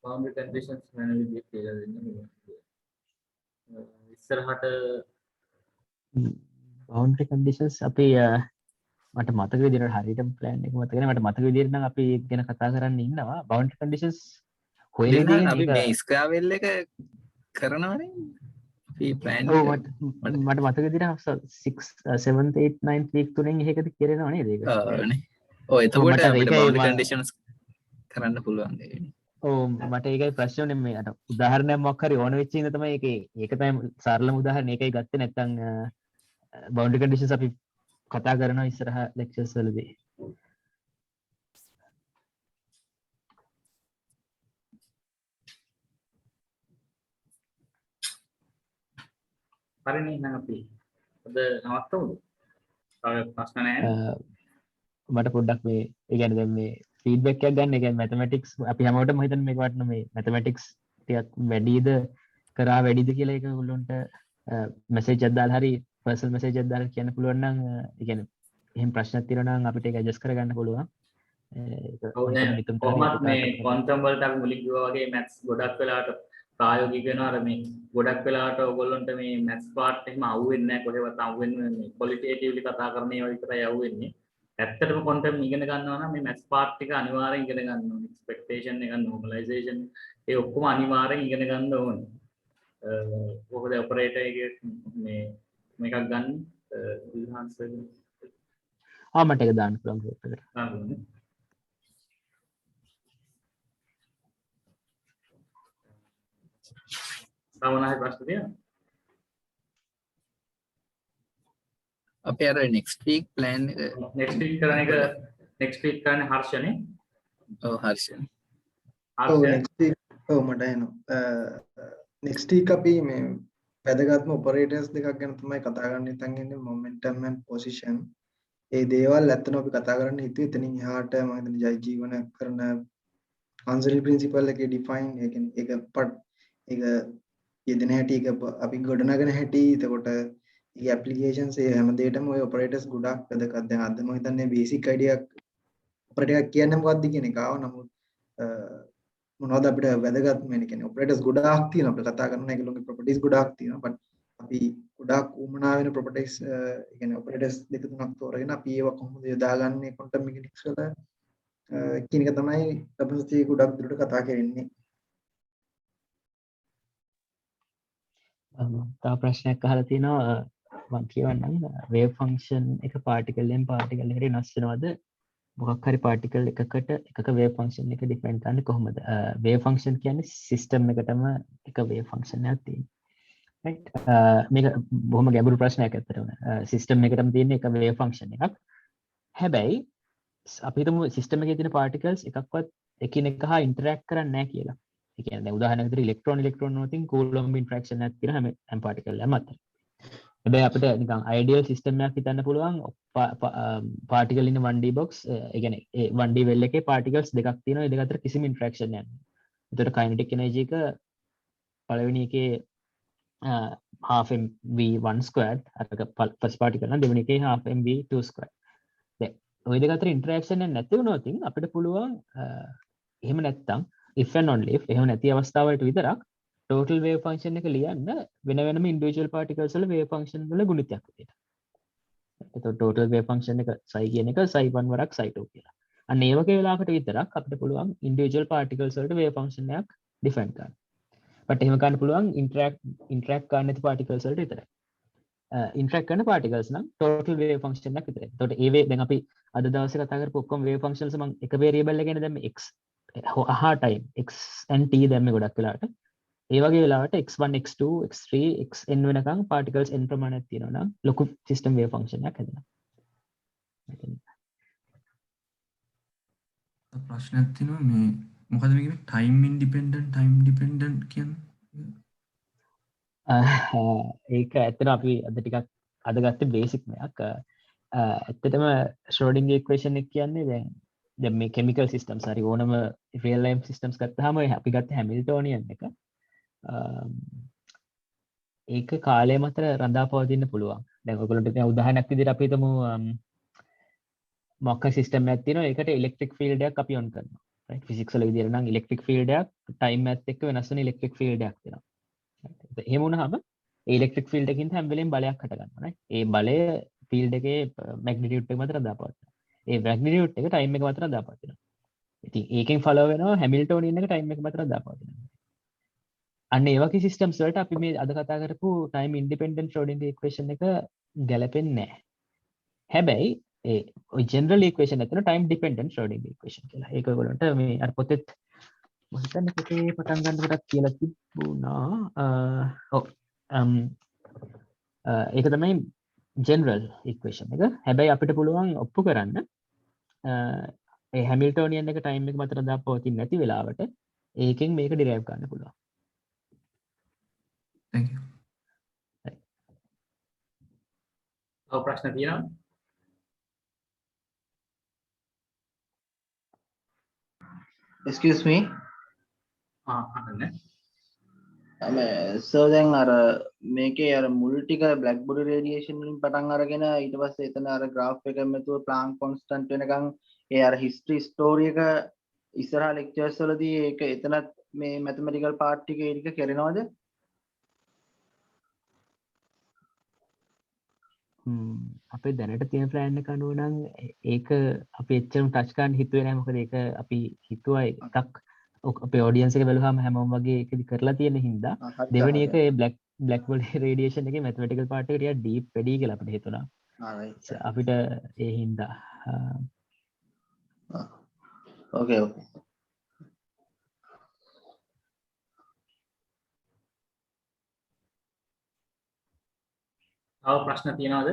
boundary conditions වෙන විදිහට කියලා දෙන්න. ඉස්සරහට boundary conditions අපි මට මතක විදිහට හරියට plan එක මතක නැහැ මට මතක විදිහට නම් අපි ඒක ගැන කතා කරන්න ඉන්නවා boundary conditions හොයලා දෙන්න තියෙන අපි එක මේ ස්ක්‍රෑවෙල් එක කරනවනේ අපි plan ඔව් එක මට මතක විදිහට 6 7th 8th 9th week තුනෙන් ඒකද කියරෙනව නේද ඒක නේ ඔව් එතකොට මට අපිට ඒකයි boundary මම- conditions කරන්න පුළුවන් දෙන්නේ ඔව් මට ඒකයි ප්‍රශ්නේ උනේ මේ අර උදාහරණයක් මොකක් හරි ඕන වෙච්ච ඉඳ තමයි ඒක තමයි සරලම උදාහරණ ඒකයි ගත්තේ නැත්නම් boundary conditions අපි කතා කරනවා ඉස්සරහ lectures වලදී හරිනේ නම් අපි අද නවත්තමුද? තව ප්‍රශ්න නැහැ. මට පොඩ්ඩක් මේ ඒ කියන්නේ දැන් මේ ෆීඩ්බැක් එකක් ගන්න. ඒ කියන්නේ මැතමැටික්ස් අපි හැමෝටම හිතන්නේ මේක වටන මේ මැතමැටික්ස් ටිකක් වැඩිද කරා වැඩිද කියලා ඒක උගලන්ට මැසේජ් එකක් දාලා හරි පර්සනල් මැසේජ් එකක් දාලා කියන්න පුළුවන් නම් ඒ කියන්නේ එහෙම ප්‍රශ්නක් තියෙනවා නම් අපිට ඒක ඇඩ්ජස්ට් කරගන්න පුළුවන්. ඔව් නේ කොහොමත් මේ ක්වොන්ටම් වලට අපි මුලින් කිව්වා වගේ මැත්ස් ගොඩක් වෙලාවට ප්‍රායෝගික වෙනවා අර මේ ගොඩක් වෙලාවට ඔයගොල්ලන්ට මේ මැත්ස් පාර්ට් එහෙම අහුවෙන්නේ නැහැ කොහෙවත් අහුවෙන්නේ මේ ක්වොලිටේටිව්ලි කතා කරන ඒවා විතරයි අහුවෙන්නේ. ඇත්තටම ක්වොන්ටම් ඉගෙන ගන්නවා නම් මේ මැත්ස් පාර්ට් ටික අනිවාර්යෙන් ඉගෙන ගන්න ඕනේ. එක්ස්පෙක්ටේෂන් එක normalization ඒ ඔක්කොම අනිවාර්යෙන් ඉගෙන ගන්න ඕනේ. මොකද ඔපරේටර් එකේ මේ මේකක් ගන්න ඉන්හාන්ස් මට ඒක දාන්න පුළුවන් group එකට. ගන්න. සමනහයි ප්‍රශ්න තියෙනවා. අපි අර next week plan එක next week කරන්නේ හර්ෂනේ. ඔව් හර්ෂන් හර්ෂ මට එනවා next week අපි මේ වැදගත්ම operators දෙකක් ගැන තමයි කතා කරන්න හිතන් ඉන්නේ momentum and position. ඒ දේවල් ඇත්තටම අපි කතා කරන්න හිතුවේ එතනින් එහාට මම හිතන්නේ ජය ජීවන කරන answering principle එකේ define ඒ කියන්නේ ඒක යෙදෙන හැටි ඒක අපි ගොඩනගන හැටි එතකොට ඒ applications ඒ හැම දෙයකටම ඔය operators ගොඩක් වැදගත්. දැන් අද මම හිතන්නේ basic idea operator එකක් කියන්නේ මොකක්ද කියන එක ආව නමුත් මොනවද අපිට වැදගත් මේ කියන්නේ operators ගොඩාක් තියෙනවා අපිට කතා කරන ඒගොල්ලෝගේ properties ගොඩාක් තියෙනවා but අපි ගොඩාක් උමනා වෙන properties කියන්නේ operators දෙක තුනක් තෝරගෙන අපි ඒවා කොහොමද යොදාගන්නේ quantum mechanics වල කියන එක තමයි අපි ගොඩක් දුරට කතා කරන්නේ. තව ප්‍රශ්නයක් අහලා තියෙනවා මම කියවන්නම් wave function එක particle එකෙන් particle එකට වෙනස් වෙනවද මොකක් හරි particle එකකට එකක wave function එක define කරන්නේ කොහොමද wave function කියන්නේ system එකටම එක wave function එකක් තියෙනවා right මේක බොහොම ගැඹුරු ප්‍රශ්නයක් ඇත්තටම system එකටම තියෙන එක wave function එකක් හැබැයි අපි හිතමු system එකේ තියෙන particles එකක්වත් එකිනෙක හා interact කරන්නේ නැහැ කියලා ඒ කියන්නේ දැන් උදාහරණයක් විදිහට ඉලෙක්ට්‍රෝන වලින් කූලොම්බ් ඉන්ටරැක්ෂන් එකක් තියෙනවා හැම පාටිකල් එකම අතර. හැබැයි අපිට නිකන් අයිඩියල් සිස්ටම් එකක් හිතන්න පුළුවන් පාටිකල් ඉන්න 1D box ඒ කියන්නේ ඒ 1D වෙල් එකේ පාටිකල්ස් දෙකක් තියෙනවා ඒ දෙක අතර කිසිම ඉන්ටරැක්ෂන් එකක් නැහැ. ඒතකොට කයිනටික් එනර්ජි එක පළවෙනි එකේ half mv1 squared අරක first particle නම් දෙවෙනි එකේ half mv2 squared. දැන් ওই දෙක අතර ඉන්ටරැක්ෂන් එකක් නැති වුණොත් අපිට පුළුවන් එහෙම නැත්තම් if and only if එහෙම නැති අවස්ථාවලට විතරක් total wave function එක ලියන්න වෙන වෙනම individual particles වල wave function වල ගුණිතයක් විදියට. එතකොට total wave function එක psi කියන එක psi1 වරක් psi2 කියලා. අන්න ඒ වගේ වෙලාවකට විතරක් අපිට පුළුවන් ඉන්ඩිවිජුවල් පාටිකල්ස් වලට වේව් ෆන්ක්ෂන් එකක් ඩිෆයින් කරන්න. බට් එහෙම ගන්න පුළුවන් ඉන්ටරැක්ට් කරන්න නැති පාටිකල්ස් වලට විතරයි. ඉන්ටරැක්ට් කරන පාටිකල්ස් නම් ටෝටල් වේව් ෆන්ක්ෂන් එකක් විතරයි. එතකොට ඒ වේ දැන් අපි අද දවසේ කතා කරපු ඔක්කොම වේව් ෆන්ක්ෂන්ස් මම එක වේරියබල් එකගෙන දැම්මේ x අහා ටයිම් x and t දැම්මේ ගොඩක් වෙලාවට. ඒ වගේ වෙලාවට x1 x2 x3 xn වෙනකන් පාටිකල්ස් n ප්‍රමාණයක් තියෙනවා නම් ලොකු සිස්ටම් වේව් ෆන්ක්ෂන් එකක් හැදෙනවා. ප්‍රශ්නයක් තියෙනවා මේ මොකද මේ ටයිම් ඉන්ඩිපෙන්ඩන්ට් කියන්නේ? ඒක ඇත්තට අපි අද ටිකක් අද ගත්තේ බේසික් එකක්. ඇත්තටම ශ්‍රෝඩින්ගර් ඉක්වේෂන් එක කියන්නේ දැන් මේ කෙමිකල් සිස්ටම්ස් හරි ඕනම රියල් ලයිෆ් සිස්ටම්ස් ගත්තාම අපි ගත්ත හැමිල්ටෝනියන් එක ඒක කාලය මත රඳා පවතින්න පුළුවන්. දැන් ඔයගොල්ලන්ට දැන් උදාහරණයක් විදිහට අපි හිතමු මොකක් සිස්ටම් එකක් තියෙනවා ඒකට ඉලෙක්ට්‍රික් ෆීල්ඩ් එකක් අපි ඔන් කරනවා. රයිට් ෆිසික්ස් වල විදිහට නම් ඉලෙක්ට්‍රික් ෆීල්ඩ් එකක් ටයිම් එකත් එක්ක වෙනස් වෙන ඉලෙක්ට්‍රික් ෆීල්ඩ් එකක් තියෙනවා. එහෙම වුණාම ඒ ඉලෙක්ට්‍රික් ෆීල්ඩ් එකකින් හැම වෙලෙම බලයක් හට ගන්නවා නේ. ඒ බලය ෆීල්ඩ් එකේ මැග්නිටියුඩ් එක මත රඳා පවතිනවා. ඒ මැග්නිටියුඩ් එක ටයිම් එක මත රඳා පවතිනවා. ඉතින් ඒකෙන් ෆලෝ වෙනවා හැමිල්ටෝනියන් එක ටයිම් එක මත රඳා පවතිනවා. අන්න ඒ වගේ සිස්ටම්ස් වලට අපි මේ අද කතා කරපු ටයිම් ඉන්ඩිපෙන්ඩන්ට් ශ්‍රෝඩින්ගර් ඉක්වේෂන් එක ගැලපෙන්නේ නැහැ. හැබැයි ඒ ඔය ජෙනරල් ඉක්වේෂන් එකේ ටයිම් ඩිපෙන්ඩන්ට් ශ්‍රෝඩින්ගර් ඉක්වේෂන් කියලා. ඒක ඔයගොල්ලන්ට මේ අර පොතෙත් මම හිතන්නේ පොතේ පටන් ගන්න කොටක් කියලා තිබුණා. ඒක තමයි ජෙනරල් ඉක්වේෂන් එක. හැබැයි අපිට පුළුවන් ඔප්පු කරන්න ඒ හැමිල්ටෝනියන් එක ටයිම් එක මත රඳා පවතින්නේ නැති වෙලාවට ඒකෙන් මේක ඩිරයිව් කරන්න පුළුවන්. Thank you. තව ප්‍රශ්න තියෙනවද? excuse me අහන්න. සර් දැන් අර මේකේ අර මුල් ටික බ්ලැක් බොඩි රේඩියේෂන් වලින් පටන් අරගෙන ඊට පස්සේ එතන අර graph එක මෙතුව ප්ලාන්ක් කොන්ස්ටන්ට් වෙනකන් ඒ අර history story එක ඉස්සරහා lectures වලදී ඒක එතනත් මේ mathematical part ටික ඒක කරනවද? අපේ දැනට තියෙන ප්ලෑන් එක අනුව නම් ඒක අපි එච්චරම ටච් කරන්න හිතුවේ නැහැ. මොකද ඒක අපි හිතුවා එකක් අපේ ඔඩියන්ස් එක බැලුවාම හැමෝම වගේ ඒකදි කරලා තියෙන හින්දා දෙවෙනි එක ඒ බ්ලැක් බොඩි රේඩියේෂන් එකේ මැथमेटिकल පාර්ට් එක ටිකක් ඩීප් වැඩි කියලා අපිට හිතුණා. අපිට ඒ හින්දා ඕකේ තව ප්‍රශ්න තියෙනවද?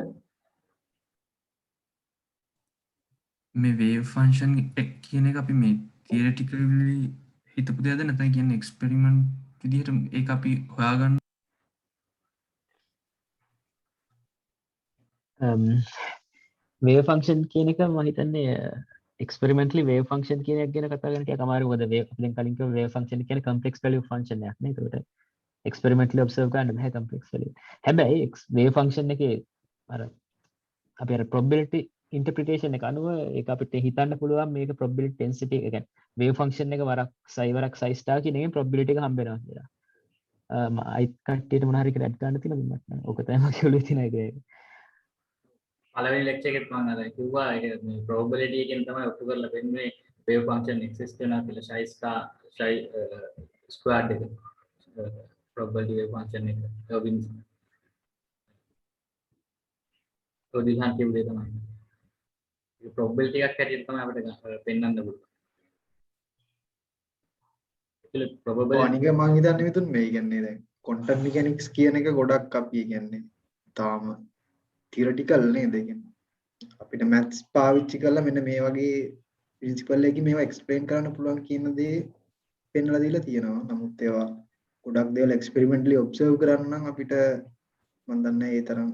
මේ වේව් ෆන්ක්ෂන් එක කියන එක අපි මේ තියරිටිකලි හිතපු දෙයක්ද නැත්නම් කියන්නේ එක්ස්පෙරිමන්ට් විදිහට ඒක අපි හොයාගන්න වේව් ෆන්ක්ෂන් කියන එක මම හිතන්නේ එක්ස්පෙරිමන්ටලි වේව් ෆන්ක්ෂන් කියන එක ගැන කතා කරන්න ටිකක් අමාරුයි. මොකද වේව් අපි දැන් කලින් කිව්ව වේව් ෆන්ක්ෂන් කියන්නේ කම්ප්ලෙක්ස් වැලියු ෆන්ක්ෂන් එකක් නේ. ඒකට එක්ස්පෙරිමන්ටලි ඔබ්සර්ව් කරන්න බෑ කම්ප්ලෙක්ස් වැලියු. හැබැයි වේව් ෆන්ක්ෂන් එකේ අර අපි අර probability interpretation එක අනුව ඒක අපිට හිතන්න පුළුවන් මේක probability density එක කියන්නේ wave function එක වරක් ψ star කියන එකෙන් probability එක හම්බ වෙනවා කියලා. අයි කට්ටියට මොන හරි කියලා ඇඩ් ගන්න තියෙනවද මට නම් ඕක තමයි මගේ ඔළුවේ තියෙන එක. පළවෙනි ලෙක්චර් එකෙත් මම අර කිව්වා ඒක මේ probability එකෙන් තමයි ඔප්පු කරලා පෙන්නුවේ wave function exist වෙනවා කියලා psi star psi squared එක probability wave function එක Robinson ඔදිහන් කියුවේ තමයි. ඒ probability එකක් හැටියට තමයි අපිට පෙන්වන්න පුළුවන්. ඒක probability අනික මම හිතන්නේ මිතුන් මේ කියන්නේ දැන් quantum mechanics කියන එක ගොඩක් අපි කියන්නේ තාම theoretical නේද? කියන්නේ අපිට maths පාවිච්චි කරලා මෙන්න මේ වගේ principle එකකින් මේවා explain කරන්න පුළුවන් කියන දේ පෙන්වලා දීලා තියෙනවා. නමුත් ඒවා ගොඩක් දේවල් experimentally observe කරන්න නම් අපිට මම දන්නේ ඒ තරම්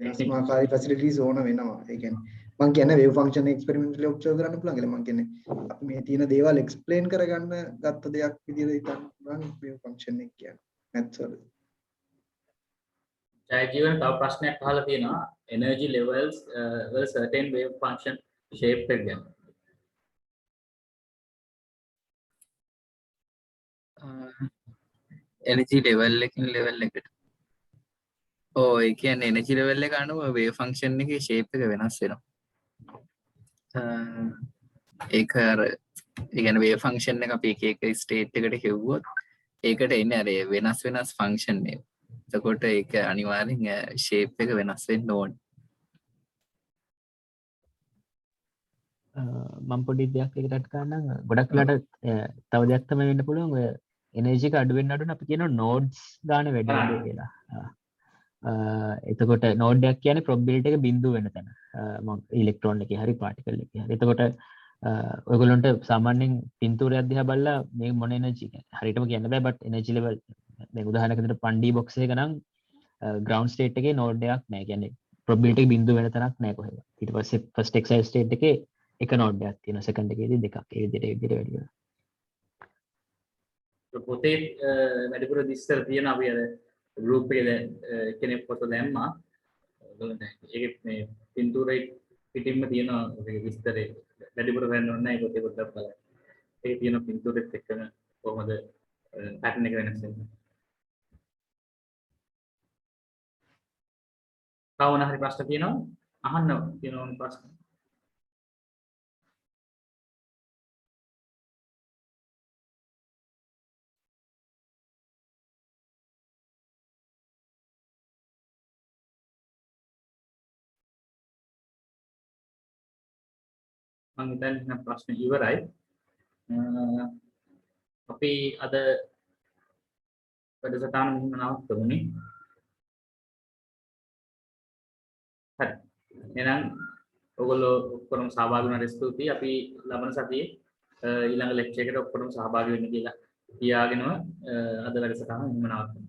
සමාකාරී facilities ඕන වෙනවා. ඒ කියන්නේ මම කියන්නේ wave function experimentally observe කරන්න පුළුවන් කියලා. මම කියන්නේ අපි මේ තියෙන දේවල් explain කරගන්න ගත්ත දෙයක් විදිහට හිතන්න පුළුවන් wave function එක කියන්නේ maths වල. ජයජීවන තව ප්‍රශ්නයක් අහලා තියෙනවා energy levels were certain wave function shape එක ගැන. energy level එකකින් level එකට ඒ කියන්නේ එනර්ජි ලෙවල් එක අනුව වේව් ෆන්ක්ෂන් එකේ ෂේප් එක වෙනස් වෙනවා. ඒක අර ඒ කියන්නේ wave function එක අපි එක ස්ටේට් එකට හෙව්වොත් ඒකට එන්නේ අර වෙනස් වෙනස් ෆන්ක්ෂන් එක. එතකොට ඒක අනිවාර්යෙන් shape එක වෙනස් වෙන්න ඕනේ. මම පොඩි දෙයක් ඒකට ගන්නම්. ගොඩක් වෙලාට තව දෙයක් තමයි වෙන්න පුළුවන්. ඔය එනර්ජි එක අඩු වෙන්න අපි කියනවා nodes ගන්න වැඩි වෙනවා කියලා. එතකොට නෝඩ් එකක් කියන්නේ probability එක බිඳුව වෙන තැන. ඉලෙක්ට්‍රෝන එකේ හරි පාටිකල් එකේ හරි. එතකොට ඔයගොල්ලන්ට සාමාන්‍යයෙන් පින්තූරයක් දිහා බලලා මේ මොන එනර්ජි හරියටම කියන්න බෑ බට් එනර්ජි ලෙවල් දැන් උදාහරණයක් විදිහට 1D box එක නම් ground state එකේ නෝඩ් එකක් නැහැ. කියන්නේ probability එක බිඳුව වෙන තැනක් නැහැ කොහෙවත්. ඊට පස්සේ first exile state එකේ එක නෝඩ් එකක් තියෙනවා. second එකේදී දෙකක්. ඒ විදිහට වැඩි වෙනවා. පොතේ වැඩිපුර විස්තර තියෙන අපි අර ගෲප් එකේ කෙනෙක් පොත දැම්මා. ඒක මේ පින්තූරේ පිටින්ම තියෙන විස්තරේ වැඩිපුර හොයන්න ඕනේ නැහැ. ඒක පොතේ පොතක් බලන්න. ඒක තියෙන පින්තූරෙත් එක්කම කොහොමද පැටර්න් එක වෙනස් වෙන්නේ. කවුන හරි ප්‍රශ්න තියෙනවා? අහන්න තියෙනවා ප්‍රශ්න. මම හිතන්නේ ප්‍රශ්න ඉවරයි. අපි අද වැඩසටහන මෙහෙම නවත්තමුනේ. හරි. එහෙනම් ඔයගොල්ලෝ ඔක්කොම සහභාගී වුණාට ස්තුතියි. අපි ලබන සතියේ ඊළඟ ලෙක්චර් එකට ඔක්කොම සහභාගී වෙන්න කියලා කියාගෙනම අද වැඩසටහන මෙහෙම නවත්තමු.